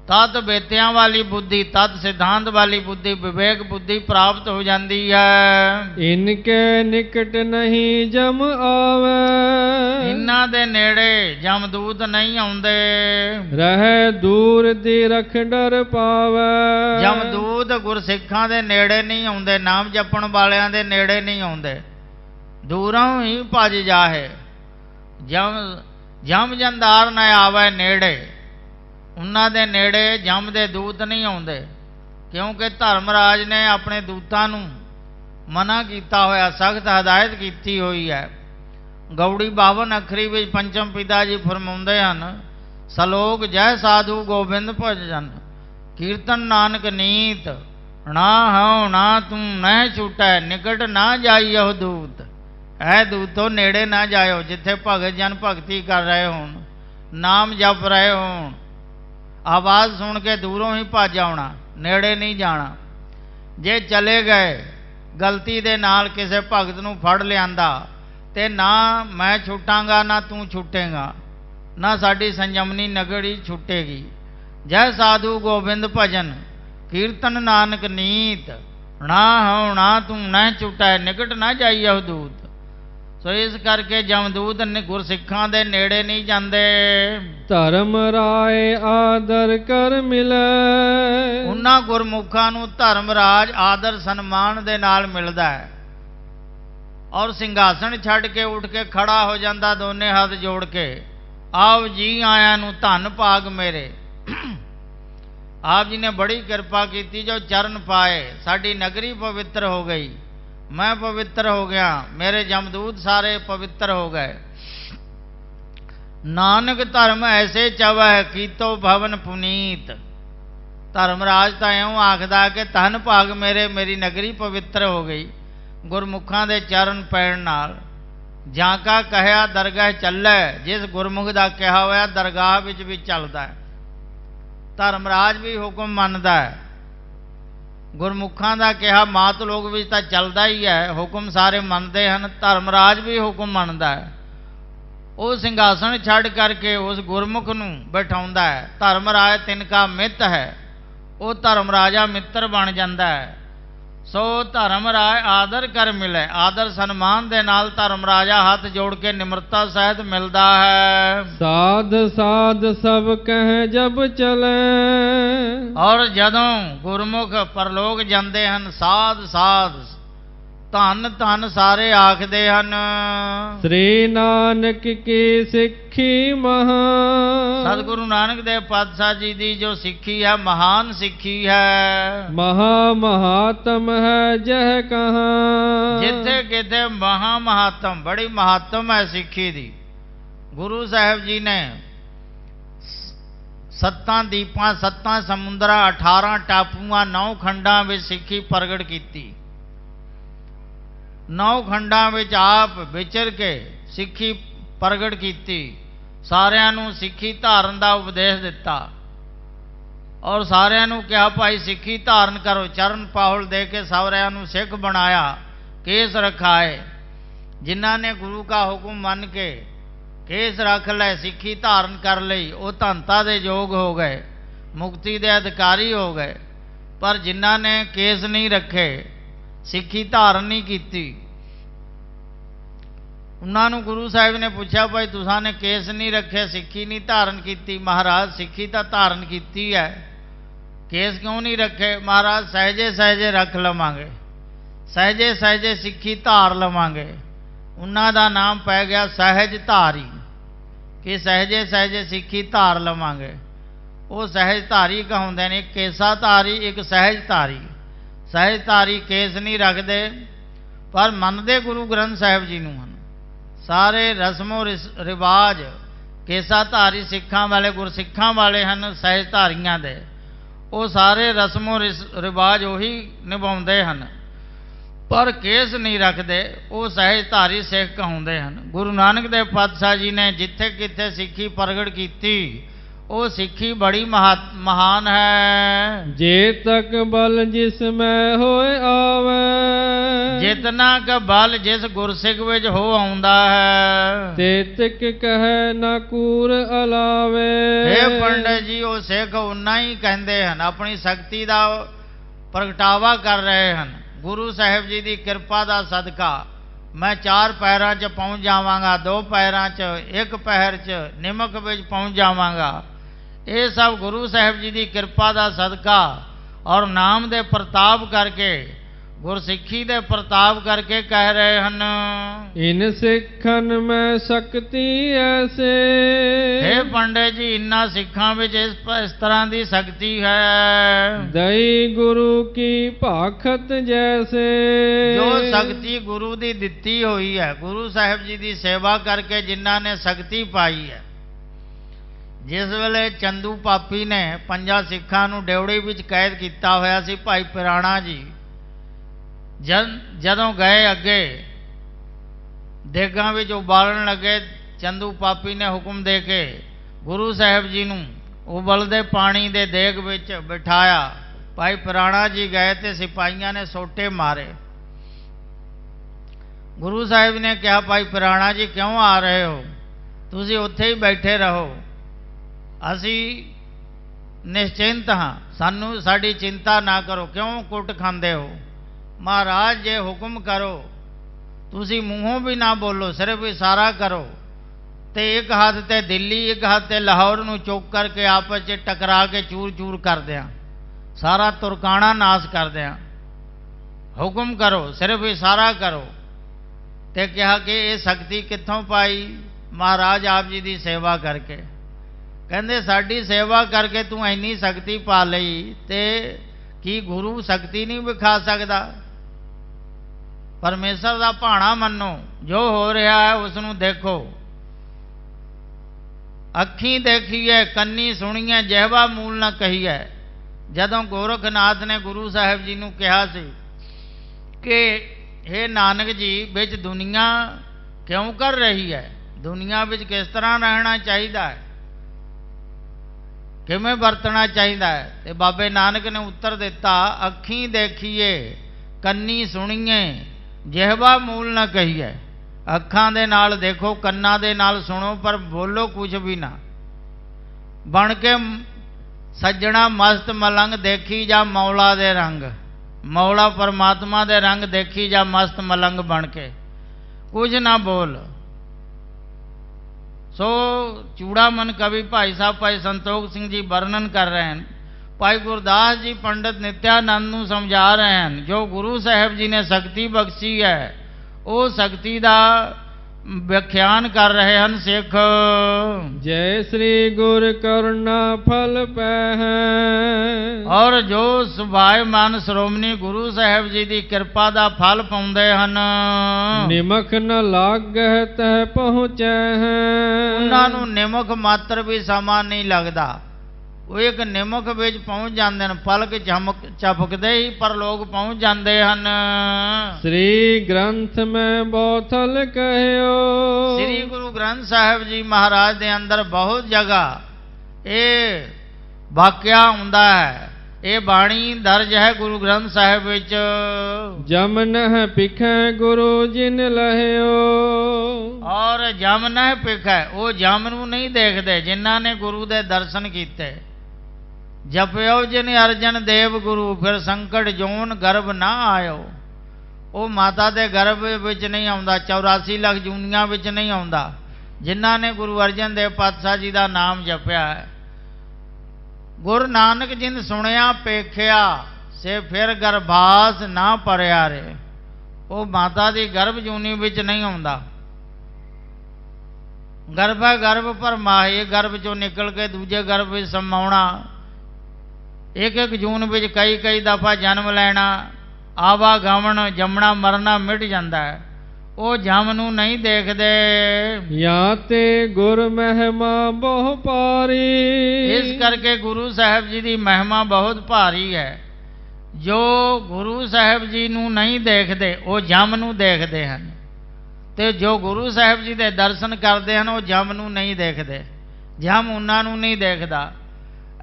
तत् बेतियां वाली बुद्धि, तत् सिद्धांत वाली बुद्धि, विवेक बुद्धि प्राप्त हो जाती है। इनके निकट नहीं जम आवे। इन्हां दे नेड़े जमदूत नहीं आउंदे। रहे दूर दी रख डर पावे। जमदूत गुरसिखां दे नेड़े नहीं आउंदे, नाम जपण वालियां दे नेड़े नहीं आउंदे, दूरों ही भज जाहे। जम जंदार न आवे नेड़े, ਉਹਨਾਂ ਦੇ ਨੇੜੇ ਜਮ ਦੇ ਦੂਤ ਨਹੀਂ ਆਉਂਦੇ, ਕਿਉਂਕਿ ਧਰਮਰਾਜ ਨੇ ਆਪਣੇ ਦੂਤਾਂ ਨੂੰ ਮਨਾ ਕੀਤਾ ਹੋਇਆ, ਸਖਤ ਹਦਾਇਤ ਕੀਤੀ ਹੋਈ ਹੈ। ਗੌੜੀ 52 ਅੱਖਰੀ ਵਿੱਚ ਪੰਚਮ ਪਿਤਾ ਜੀ ਫਰਮਾਉਂਦੇ ਹਨ, ਸਲੋਕ ਜੈ ਸਾਧੂ ਗੋਬਿੰਦ ਭਜਨ, ਕੀਰਤਨ ਨਾਨਕ ਨੀਤ, ਨਾ ਹਉ ਨਾ ਤੂੰ ਨਹਿ ਛੂਟੈ, ਨਿਕਟ ਨਾ ਜਾਈਓ ਦੂਤ। ਐ ਦੂਤੋ ਨੇੜੇ ਨਾ ਜਾਇਓ, ਜਿੱਥੇ ਭਗਤ ਜਨ ਭਗਤੀ ਕਰ ਰਹੇ ਹੋਣ, ਨਾਮ ਜਪ ਰਹੇ ਹੋਣ, ਆਵਾਜ਼ ਸੁਣ ਕੇ ਦੂਰੋਂ ਹੀ ਭੱਜ ਆਉਣਾ, ਨੇੜੇ ਨਹੀਂ ਜਾਣਾ। ਜੇ ਚਲੇ ਗਏ ਗਲਤੀ ਦੇ ਨਾਲ ਕਿਸੇ ਭਗਤ ਨੂੰ ਫੜ ਲਿਆਂਦਾ ਤੇ ਨਾ ਮੈਂ ਛੁੱਟਾਂਗਾ ਨਾ ਤੂੰ ਛੁੱਟੇਗਾ, ਨਾ ਸਾਡੀ ਸੰਜਮਨੀ ਨਗਰੀ ਛੁੱਟੇਗੀ। ਜੈ ਸਾਧੂ ਗੋਬਿੰਦ ਭਜਨ, ਕੀਰਤਨ ਨਾਨਕ ਨੀਤ, ਨਾ ਹਉ ਨਾ ਤੂੰ ਨਹਿ ਛੁਟੈ, ਨਿਕਟ ਨਾ ਜਾਈਓ ਦੂਤ। ਸੋ ਇਸ ਕਰਕੇ ਜਮਦੂਤ ਗੁਰਸਿੱਖਾਂ ਦੇ ਨੇੜੇ ਨਹੀਂ ਜਾਂਦੇ। ਧਰਮ ਰਾਏ ਆਦਰ ਕਰ ਮਿਲੈ। ਉਹਨਾਂ ਗੁਰਮੁਖਾਂ ਨੂੰ ਧਰਮਰਾਜ ਆਦਰ ਸਨਮਾਨ ਦੇ ਨਾਲ ਮਿਲਦਾ ਹੈ, ਔਰ ਸਿੰਘਾਸਣ ਛੱਡ ਕੇ ਉੱਠ ਕੇ ਖੜਾ ਹੋ ਜਾਂਦਾ, ਦੋਨੇ ਹੱਥ ਜੋੜ ਕੇ, ਆਪ ਜੀ ਆਇਆਂ ਨੂੰ ਧੰਨ ਭਾਗ ਮੇਰੇ। ਆਪ ਜੀ ਨੇ ਬੜੀ ਕਿਰਪਾ ਕੀਤੀ, ਜੋ ਚਰਨ ਪਾਏ ਸਾਡੀ ਨਗਰੀ ਪਵਿੱਤਰ ਹੋ ਗਈ, मैं पवित्र हो गया, मेरे जमदूत सारे पवित्र हो गए। नानक धर्म ऐसे चवह कीतो भवन पुनीत। धर्मराज तो इउं आखदा कि धन भाग मेरे, मेरी नगरी पवित्र हो गई गुरमुखां दे चरण पैण नाल। जाका कहिया दरगाह चलै, जिस गुरमुख दा कहा होया दरगाह विच भी चलदा है। धर्मराज भी हुक्म मनदा है, ਗੁਰਮੁਖਾਂ ਦਾ ਕਿਹਾ ਮਾਤ ਲੋਕ ਵਿੱਚ ਤਾਂ ਚੱਲਦਾ ਹੀ ਹੈ, ਹੁਕਮ ਸਾਰੇ ਮੰਨਦੇ ਹਨ, ਧਰਮਰਾਜ ਵੀ ਹੁਕਮ ਮੰਨਦਾ ਹੈ। ਉਹ ਸਿੰਘਾਸਣ ਛੱਡ ਕਰਕੇ ਉਸ ਗੁਰਮੁਖ ਨੂੰ ਬਿਠਾਉਂਦਾ ਹੈ। ਧਰਮਰਾਜ ਤਿਨਕਾ ਮਿੱਤ ਹੈ, ਉਹ ਧਰਮਰਾਜਾ ਮਿੱਤਰ ਬਣ ਜਾਂਦਾ ਹੈ। ਸੋ ਧਰਮਰਾਜ ਆਦਰ ਕਰ ਮਿਲੇ, ਆਦਰ ਸਨਮਾਨ ਦੇ ਨਾਲ ਧਰਮਰਾਜਾ ਹੱਥ ਜੋੜ ਕੇ ਨਿਮਰਤਾ ਸਹਿਤ ਮਿਲਦਾ ਹੈ। ਸਾਧ ਸਾਧ ਸਭ ਕਹਿ ਜਬ ਚਲੇ। ਔਰ ਜਦੋਂ ਗੁਰਮੁਖ ਪਰਲੋਕ ਜਾਂਦੇ ਹਨ, ਸਾਧ ਸਾਧ ਧੰਨ ਧੰਨ ਸਾਰੇ ਆਖਦੇ ਹਨ। ਸ੍ਰੀ ਨਾਨਕ ਕੀ ਸਿੱਖੀ ਮਹਾਨ। ਸਤਿਗੁਰੂ ਨਾਨਕ ਦੇਵ ਪਾਤਸ਼ਾਹ ਜੀ ਦੀ ਜੋ ਸਿੱਖੀ ਹੈ, ਮਹਾਨ ਸਿੱਖੀ ਹੈ। ਮਹਾ ਮਹਾਤਮ ਹੈ ਜਹ ਕਹਾਂ। ਜਿੱਥੇ ਕਿਤੇ ਮਹਾ ਮਹਾਤਮ, ਬੜੀ ਮਹਾਤਮ ਹੈ ਸਿੱਖੀ ਦੀ। ਗੁਰੂ ਸਾਹਿਬ ਜੀ ਨੇ 7 ਦੀਪਾਂ, 7 ਸਮੁੰਦਰਾਂ, 18 ਟਾਪੂਆਂ, 9 ਖੰਡਾਂ ਵਿੱਚ ਸਿੱਖੀ ਪ੍ਰਗਟ ਕੀਤੀ। 9 ਖੰਡਾਂ ਵਿੱਚ ਆਪ ਵਿਚਰ ਕੇ ਸਿੱਖੀ ਪ੍ਰਗਟ ਕੀਤੀ, ਸਾਰਿਆਂ ਨੂੰ ਸਿੱਖੀ ਧਾਰਨ ਦਾ ਉਪਦੇਸ਼ ਦਿੱਤਾ, ਔਰ ਸਾਰਿਆਂ ਨੂੰ ਕਿਹਾ ਭਾਈ ਸਿੱਖੀ ਧਾਰਨ ਕਰੋ। ਚਰਨ ਪਾਹੁਲ ਦੇ ਕੇ ਸਾਰਿਆਂ ਨੂੰ ਸਿੱਖ ਬਣਾਇਆ, ਕੇਸ ਰਖਾਏ। ਜਿਨ੍ਹਾਂ ਨੇ ਗੁਰੂ ਕਾ ਹੁਕਮ ਮੰਨ ਕੇ ਕੇਸ ਰੱਖ ਲੈ, ਸਿੱਖੀ ਧਾਰਨ ਕਰ ਲਈ, ਉਹ ਧੰਤਾ ਦੇ ਯੋਗ ਹੋ ਗਏ, ਮੁਕਤੀ ਦੇ ਅਧਿਕਾਰੀ ਹੋ ਗਏ। ਪਰ ਜਿਨ੍ਹਾਂ ਨੇ ਕੇਸ ਨਹੀਂ ਰੱਖੇ, सिक्खी धारण नहीं की। उन्होंने गुरु साहिब ने पूछा, भाई तुसा ने केस नहीं रखे, सिक्खी नहीं धारण की। महाराज सिक्खी तो धारण की है, केस क्यों नहीं रखे? महाराज सहजे सहजे रख लवांगे, सहजे सहजे सिक्खी धार लवांगे। उन्हों का नाम पै गया सहज धारी, कि सहजे सहजे सिक्खी धार लवांगे। वो सहज धारी कहते हैं, एक केसा धारी एक सहज धारी। सहज धारी केस नहीं रखते, पर मनते गुरु ग्रंथ साहिब जी नूं हन। सारे रस्मों रिवाज केसा धारी सिखां वाले गुरसिखां वाले हैं, सहज धारियां दे वो सारे रस्मों रिवाज उही निभाउंदे हैं, पर केस नहीं रखते। वो सहज धारी सिख कहते हैं। गुरु नानक देव पातशाह जी ने जिथे किथे सिक्खी प्रगट की, वो सिक्खी बड़ी महान है। जे तक बल जिसमें होए आवे, जितना का बल जिस गुरसिख विच हो आउंदा है, ते तिक कहे ना कूर अलावे। हे पंडित जी, वो सिख उन्ना ही कहते हैं, अपनी शक्ति का प्रगटावा कर रहे हैं। गुरु साहिब जी की कृपा का सदका मैं 4 पैरों च पहुँच जावांगा, 2 पैरों च, 1 पैर च निमक विच पहुँच जावांगा। ये सब गुरु साहिब जी की कृपा का सदका और नाम दे प्रताप करके, गुरसिक्खी दे प्रताप करके कह रहे हैं। इन सिखन में शक्ति ऐसे, हे पंडित जी, इन्ना सिखा विच इस तरह की शक्ति है। दई गुरु की भाखत जैसे, जो शक्ति गुरु दी दिती हुई है, गुरु साहिब जी की सेवा करके जिन्हां ने शक्ति पाई है। जिस वेले चंदू पापी ने 5 सिखां नूं डेवड़ी विच कैद किया होया सी, भाई पिराणा जी जदों गए अगे देगां विच उबालण लगे, चंदू पापी ने हुक्म दे के गुरु साहिब जी नूं उबलदे पानी दे देग विच बिठाया। भाई पिराणा जी गए तो सिपाहियां ने सोटे मारे। गुरु साहिब ने कहा, भाई पिराणा जी क्यों आ रहे हो? तुसीं उत्थे ही बैठे रहो, असी निश्चिंत हाँ, सानू साडी चिंता ना करो, क्यों कुट खांदे हो? महाराज जे हुक्म करो, तुसी मूहों भी ना बोलो, सिर्फ इशारा करो, ते एक हाथ ते दिल्ली एक हाथ ते लाहौर नूं चुक करके आपस च टकरा के चूर चूर कर दिया, सारा तुरकाना नाश कर दिया। हुक्म करो, सिर्फ इशारा करो। ते कहा कि ये शक्ति कित्थों पाई? महाराज आप जी की सेवा करके। कहंदे साडी सेवा करके तू इन्नी शक्ति पा लई, ते की गुरु शक्ति नहीं विखा सकता? परमेश्वर का भाणा मनो, जो हो रहा है उसनूं देखो। अखी देखी है, कन्नी सुनी है, जिहवा मूल न कही है। जदों गोरखनाथ ने गुरु साहिब जी नूं कहा सी कि हे नानक जी, विच दुनिया क्यों कर रही है, दुनिया विच किस तरह रहना चाहिए है, किवें वरतना चाहिए है? ते बाबे नानक ने उत्तर दिता, अखी देखिए, कन्नी सुनीए, जिहवा मूल न कहिए। अखां दे नाल देखो, कन्ना दे नाल सुनो, पर बोलो कुछ भी ना। बन के सज्जणा मस्त मलंग, देखी जा मौला दे रंग। मौला परमात्मा दे रंग देखी जा मस्त मलंग बन के, कुछ ना बोल। सो चूड़ामन कवि भाई साहब भाई संतोख सिंह जी वर्णन कर रहे हैं, भाई गुरदास जी पंडित नित्यानंद नूं समझा रहे हैं, जो गुरु साहिब जी ने शक्ति बख्शी है, वो शक्ति का व्याख्यान कर रहे हैं सिख। जय श्री गुर करुणा फल पह, और जो सुभायमान श्रोमणी गुरु साहिब जी की कृपा का फल पाउंदे हन, निमक न लागह तह पहुँचे हैं। उन्होंने निमक मात्र भी समा नहीं लगता, वो एक निमक विच पहुँच जाते हैं, पलक झपकते ही पर लोग पहुँच जाते हैं। श्री ग्रंथ में बोथल कहो, श्री गुरु ग्रंथ साहिब जी महाराज के अंदर बहुत जगह ये वाक्या हुंदा है, ये बाणी दर्ज है गुरु ग्रंथ साहिब विच। जम नह पिखै गुरु जिन लह्यो, और जम नह पिखै, वो जम नूं नहीं देखते जिन्हां ने गुरु दे दर्शन कीते। जपयो जिन अर्जन देव गुरु, फिर संकट जोन गर्भ ना आयो। ਉਹ ਮਾਤਾ ਦੇ ਗਰਭ ਵਿੱਚ ਨਹੀਂ ਆਉਂਦਾ, 84 ਲੱਖ ਜੂਨੀਆਂ ਵਿੱਚ ਨਹੀਂ ਆਉਂਦਾ। ਜਿਨ੍ਹਾਂ ਨੇ ਗੁਰੂ ਅਰਜਨ ਦੇਵ ਪਾਤਸ਼ਾਹ ਜੀ ਦਾ ਨਾਮ ਜਪਿਆ ਹੈ, ਗੁਰੂ ਨਾਨਕ ਜਿਨ ਸੁਣਿਆ ਪੇਖਿਆ ਸੇ ਫਿਰ ਗਰਭਾਸ ਨਾ ਪਰਿਆ ਰੇ, ਉਹ ਮਾਤਾ ਦੀ ਗਰਭ ਜੂਨੀ ਵਿੱਚ ਨਹੀਂ ਆਉਂਦਾ। ਗਰਭ ਹੈ ਗਰਭ ਪਰ ਮਾਹੇ, ਗਰਭ ਚੋਂ ਨਿਕਲ ਕੇ ਦੂਜੇ ਗਰਭ ਵਿੱਚ ਸਮਾਉਣਾ, ਇੱਕ ਇੱਕ ਜੂਨ ਵਿੱਚ ਕਈ ਕਈ ਦਫਾ ਜਨਮ ਲੈਣਾ, ਆਵਾਗਮਨ ਜੰਮਣਾ ਮਰਨਾ ਮਿਟ ਜਾਂਦਾ ਹੈ। ਉਹ ਜਮ ਨੂੰ ਨਹੀਂ ਦੇਖਦੇ। ਜਾਂ ਤੇ ਗੁਰ ਮਹਿਮਾ ਬਹੁ ਭਾਰੀ, ਇਸ ਕਰਕੇ ਗੁਰੂ ਸਾਹਿਬ ਜੀ ਦੀ ਮਹਿਮਾ ਬਹੁਤ ਭਾਰੀ ਹੈ। ਜੋ ਗੁਰੂ ਸਾਹਿਬ ਜੀ ਨੂੰ ਨਹੀਂ ਦੇਖਦੇ ਉਹ ਜਮ ਨੂੰ ਦੇਖਦੇ ਹਨ, ਤੇ ਜੋ ਗੁਰੂ ਸਾਹਿਬ ਜੀ ਦੇ ਦਰਸ਼ਨ ਕਰਦੇ ਹਨ ਉਹ ਜਮ ਨੂੰ ਨਹੀਂ ਦੇਖਦੇ, ਜਮ ਉਹਨਾਂ ਨੂੰ ਨਹੀਂ ਦੇਖਦਾ।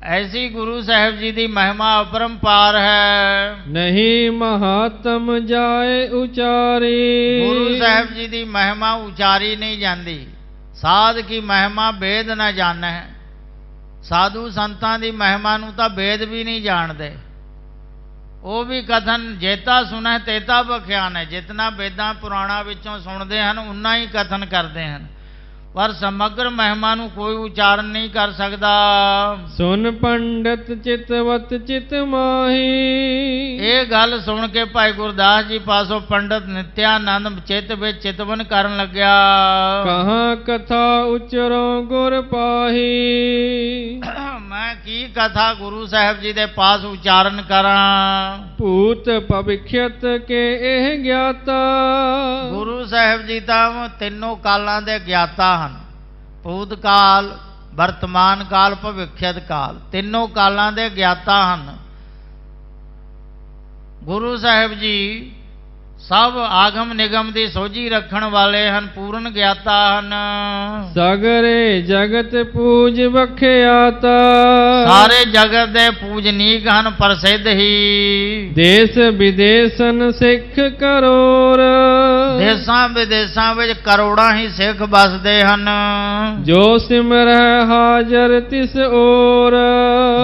ਐਸੀ ਗੁਰੂ ਸਾਹਿਬ ਜੀ ਦੀ ਮਹਿਮਾ ਅਪਰੰਪਾਰ ਹੈ। ਨਹੀਂ ਮਹਾਤਮ ਜਾਏ ਉਚਾਰੀ, ਗੁਰੂ ਸਾਹਿਬ ਜੀ ਦੀ ਮਹਿਮਾ ਉਚਾਰੀ ਨਹੀਂ ਜਾਂਦੀ। ਸਾਧ ਕੀ ਮਹਿਮਾ ਵੇਦ ਨਾ ਜਾਣੈ, ਸਾਧੂ ਸੰਤਾਂ ਦੀ ਮਹਿਮਾ ਨੂੰ ਤਾਂ ਵੇਦ ਵੀ ਨਹੀਂ ਜਾਣਦੇ। ਉਹ ਵੀ ਕਥਨ ਜੇਤਾ ਸੁਣੈ ਤੇਤਾ ਬਖਿਆਨ ਹੈ, ਜਿਤਨਾ ਵੇਦਾਂ ਪੁਰਾਣਾ ਵਿੱਚੋਂ ਸੁਣਦੇ ਹਨ ਉਨਾ ਹੀ ਕਥਨ ਕਰਦੇ ਹਨ, ਪਰ ਸਮਗਰ ਮਹਿਮਾ ਨੂੰ ਕੋਈ ਉਚਾਰਨ ਨਹੀਂ ਕਰ ਸਕਦਾ। ਸੁਨ ਪੰਡਤ ਚਿਤਵਤ ਚਿਤ ਮਾਹੀ, ਇਹ ਗੱਲ ਸੁਣ ਕੇ ਭਾਈ ਗੁਰਦਾਸ ਜੀ ਪਾਸੋਂ ਪੰਡਤ ਨਿਤਿਆਨੰਦ ਚਿੱਤ ਵਿੱਚ ਚਿਤਵਨ ਕਰਨ ਲੱਗਿਆ। ਕਹਾਂ ਕਥਾ ਉਚਰੋ ਗੁਰ ਪਾਹੀ, ਮੈਂ ਕੀ ਕਥਾ ਗੁਰੂ ਸਾਹਿਬ ਜੀ ਦੇ ਪਾਸ ਉਚਾਰਨ ਕਰਾਂ। ਭੂਤ ਭਵਿਖਯਤ ਕੇ ਇਹ ਗਿਆਤਾ, ਗੁਰੂ ਸਾਹਿਬ ਜੀ ਤਾਂ ਤਿੰਨੋਂ ਕਾਲਾਂ ਦੇ ਗਿਆਤਾ ਹਨ। ਭੂਤ ਕਾਲ, ਵਰਤਮਾਨ ਕਾਲ, ਭਵਿਖਯਤ ਕਾਲ, ਤਿੰਨੋਂ ਕਾਲਾਂ ਦੇ ਗਿਆਤਾ ਹਨ। ਗੁਰੂ ਸਾਹਿਬ ਜੀ ਸਭ ਆਗਮ ਨਿਗਮ ਦੀ ਸੋਝੀ ਰੱਖਣ ਵਾਲੇ ਹਨ, ਪੂਰਨ ਗਿਆਤਾ ਹਨ। ਸਗਰੇ ਜਗਤ ਪੂਜ ਬਖਿਆਤਾ, ਸਾਰੇ ਜਗਤ ਦੇ ਪੂਜਨੀਕ ਹਨ, ਪ੍ਰਸਿੱਧ ਹੀ। ਦੇਸ ਵਿਦੇਸਨ ਸਿੱਖ ਕਰੋੜ, ਦੇਸਾਂ ਵਿਦੇਸਾਂ ਵਿੱਚ ਕਰੋੜਾਂ ਹੀ ਸਿੱਖ ਵਸਦੇ ਹਨ। ਜੋ ਸਿਮਰੈ ਹਾਜ਼ਰ ਤਿਸ ਔਰ,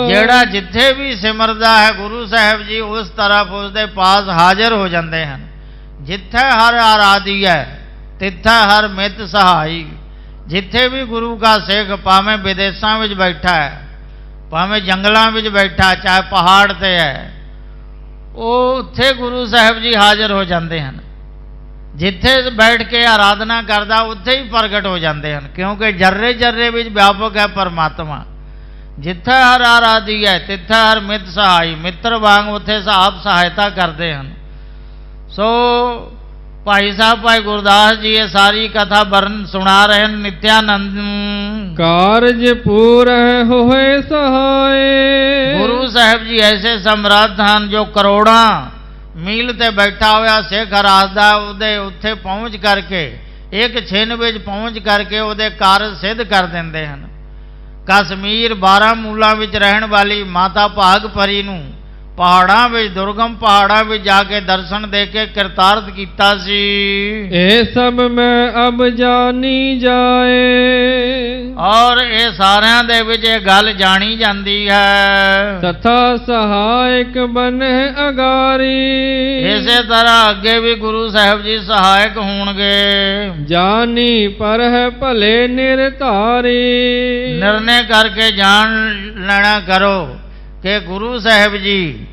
ਜਿਹੜਾ ਜਿੱਥੇ ਵੀ ਸਿਮਰਦਾ ਹੈ ਗੁਰੂ ਸਾਹਿਬ ਜੀ ਉਸ ਤਰਫ ਉਸ ਦੇ ਪਾਸ ਹਾਜ਼ਰ ਹੋ ਜਾਂਦੇ ਹਨ। ਜਿੱਥੇ ਹਰ ਆਰਾਧੀ ਹੈ ਤਿੱਥੇ ਹਰ ਮਿੱਤ ਸਹਾਈ। ਜਿੱਥੇ ਵੀ ਗੁਰੂ ਦਾ ਸਿੱਖ, ਭਾਵੇਂ ਵਿਦੇਸ਼ਾਂ ਵਿੱਚ ਬੈਠਾ ਹੈ, ਭਾਵੇਂ ਜੰਗਲਾਂ ਵਿੱਚ ਬੈਠਾ, ਚਾਹੇ ਪਹਾੜ ਤੇ ਹੈ, ਉਹ ਉੱਥੇ ਗੁਰੂ ਸਾਹਿਬ ਜੀ ਹਾਜ਼ਰ ਹੋ ਜਾਂਦੇ ਹਨ। ਜਿੱਥੇ ਬੈਠ ਕੇ ਆਰਾਧਨਾ ਕਰਦਾ ਉੱਥੇ ਹੀ ਪ੍ਰਗਟ ਹੋ ਜਾਂਦੇ ਹਨ, ਕਿਉਂਕਿ ਜਰਰੇ ਜਰਰੇ ਵਿੱਚ ਵਿਆਪਕ ਹੈ ਪਰਮਾਤਮਾ। ਜਿੱਥੇ ਹਰ ਆਰਾਧੀ ਹੈ ਤਿੱਥੇ ਹਰ ਮਿੱਤ ਸਹਾਈ, ਮਿੱਤਰ ਵਾਂਗ ਉੱਥੇ ਆਪ ਸਹਾਇਤਾ ਕਰਦੇ ਹਨ। ਸੋ ਭਾਈ ਸਾਹਿਬ ਭਾਈ ਗੁਰਦਾਸ ਜੀ ਇਹ ਸਾਰੀ ਕਥਾ ਵਰਨ ਸੁਣਾ ਰਹੇ ਹਨ ਨਿਤਿਆਨੰਦ ਨੂੰ। ਕਾਰਜ ਪੂਰੈ ਹੋਏ ਸਹਾਏ, ਗੁਰੂ ਸਾਹਿਬ ਜੀ ਐਸੇ ਸਮਰੱਥ ਹਨ ਜੋ ਕਰੋੜਾਂ ਮੀਲ ਤੇ ਬੈਠਾ ਹੋਇਆ ਸਿੱਖ ਆਰਾਧਦਾ ਉਹਦੇ ਉੱਥੇ ਪਹੁੰਚ ਕਰਕੇ, ਇੱਕ ਛਿਨ ਵਿੱਚ ਪਹੁੰਚ ਕਰਕੇ ਉਹਦੇ ਕਾਰਜ ਸਿੱਧ ਕਰ ਦਿੰਦੇ ਹਨ। ਕਸ਼ਮੀਰ ਬਾਰਾਮੂਲਾ ਵਿੱਚ ਰਹਿਣ ਵਾਲੀ ਮਾਤਾ ਭਾਗ ਪਰੀ ਨੂੰ ਪਹਾੜਾਂ ਵਿੱਚ, ਦੁਰਗਮ ਪਹਾੜਾਂ ਵਿੱਚ ਜਾ ਕੇ ਦਰਸ਼ਨ ਦੇ ਕੇ ਕਿਰਤਾਰਥ ਕੀਤਾ ਸੀ। ਇਹ ਸਭ ਮੈਂ ਅਬ ਜਾਣੀ ਜਾਏ, ਔਰ ਇਹ ਸਾਰਿਆਂ ਦੇ ਵਿੱਚ ਇਹ ਗੱਲ ਜਾਣੀ ਜਾਂਦੀ ਹੈ। ਤਥਾ ਸਹਾਇਕ ਬਨੇ ਅਗਾਰੀ, ਇਸੇ ਤਰ੍ਹਾਂ ਅੱਗੇ ਵੀ ਗੁਰੂ ਸਾਹਿਬ ਜੀ ਸਹਾਇਕ ਹੋਣਗੇ। ਜਾਨੀ ਪਰ ਹੈ ਭਲੇ ਨਿਰਧਾਰੀ, ਨਿਰਣੇ ਕਰਕੇ ਜਾਣ ਲੈਣਾ ਕਰੋ ਕਿ ਗੁਰੂ ਸਾਹਿਬ ਜੀ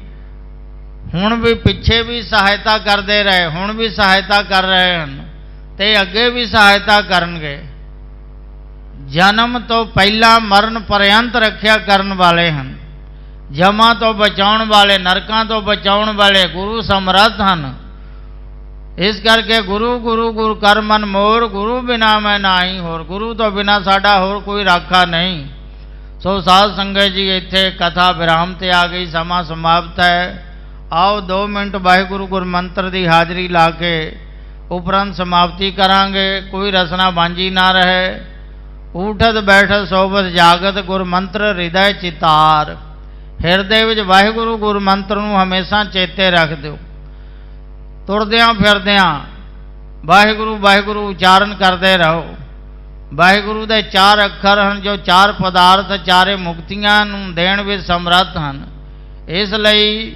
ਹੁਣ ਵੀ ਪਿੱਛੇ ਵੀ ਸਹਾਇਤਾ ਕਰਦੇ ਰਹੇ, ਹੁਣ ਵੀ ਸਹਾਇਤਾ ਕਰ ਰਹੇ ਹਨ ਤੇ ਅੱਗੇ ਵੀ ਸਹਾਇਤਾ ਕਰਨਗੇ। ਜਨਮ ਤੋਂ ਪਹਿਲਾਂ ਮਰਨ ਪਰਯੰਤ ਰੱਖਿਆ ਕਰਨ ਵਾਲੇ ਹਨ, ਜਮਾਂ ਤੋਂ ਬਚਾਉਣ ਵਾਲੇ, ਨਰਕਾਂ ਤੋਂ ਬਚਾਉਣ ਵਾਲੇ ਗੁਰੂ ਸਮਰੱਥ ਹਨ। ਇਸ ਕਰਕੇ ਗੁਰੂ ਗੁਰੂ ਗੁਰ ਕਰ ਮਨ ਮੋਰ, ਗੁਰੂ ਬਿਨਾ ਮੈਂ ਨਾਹੀ ਹੋਰ, ਗੁਰੂ ਤੋਂ ਬਿਨਾ ਸਾਡਾ ਹੋਰ ਕੋਈ ਰਾਖਾ ਨਹੀਂ। ਸੋ ਸਾਧ ਸੰਗਤ ਜੀ ਇੱਥੇ ਕਥਾ ਵਿਰਾਮ ਤੇ ਆ ਗਈ, ਸਮਾਂ ਸਮਾਪਤ ਹੈ। ਆਓ 2 ਮਿੰਟ ਵਾਹਿਗੁਰੂ ਗੁਰਮੰਤਰ ਦੀ ਹਾਜ਼ਰੀ ਲਾ ਕੇ ਉਪਰੰਤ ਸਮਾਪਤੀ ਕਰਾਂਗੇ। ਕੋਈ ਰਸਨਾ ਬਾਂਝੀ ਨਾ ਰਹੇ। ਊਠਤ ਬੈਠਤ ਸੋਬਤ ਜਾਗਤ ਗੁਰਮੰਤਰ ਹਿਰਦੈ ਚਿਤਾਰ, ਹਿਰਦੇ ਵਿੱਚ ਵਾਹਿਗੁਰੂ ਗੁਰਮੰਤਰ ਨੂੰ ਹਮੇਸ਼ਾ ਚੇਤੇ ਰੱਖ ਦਿਓ। ਤੁਰਦਿਆਂ ਫਿਰਦਿਆਂ ਵਾਹਿਗੁਰੂ ਵਾਹਿਗੁਰੂ ਉਚਾਰਨ ਕਰਦੇ ਰਹੋ। ਵਾਹਿਗੁਰੂ ਦੇ 4 ਅੱਖਰ ਹਨ ਜੋ 4 ਪਦਾਰਥ, ਚਾਰੇ ਮੁਕਤੀਆਂ ਨੂੰ ਦੇਣ ਵਿੱਚ ਸਮਰੱਥ ਹਨ। ਇਸ ਲਈ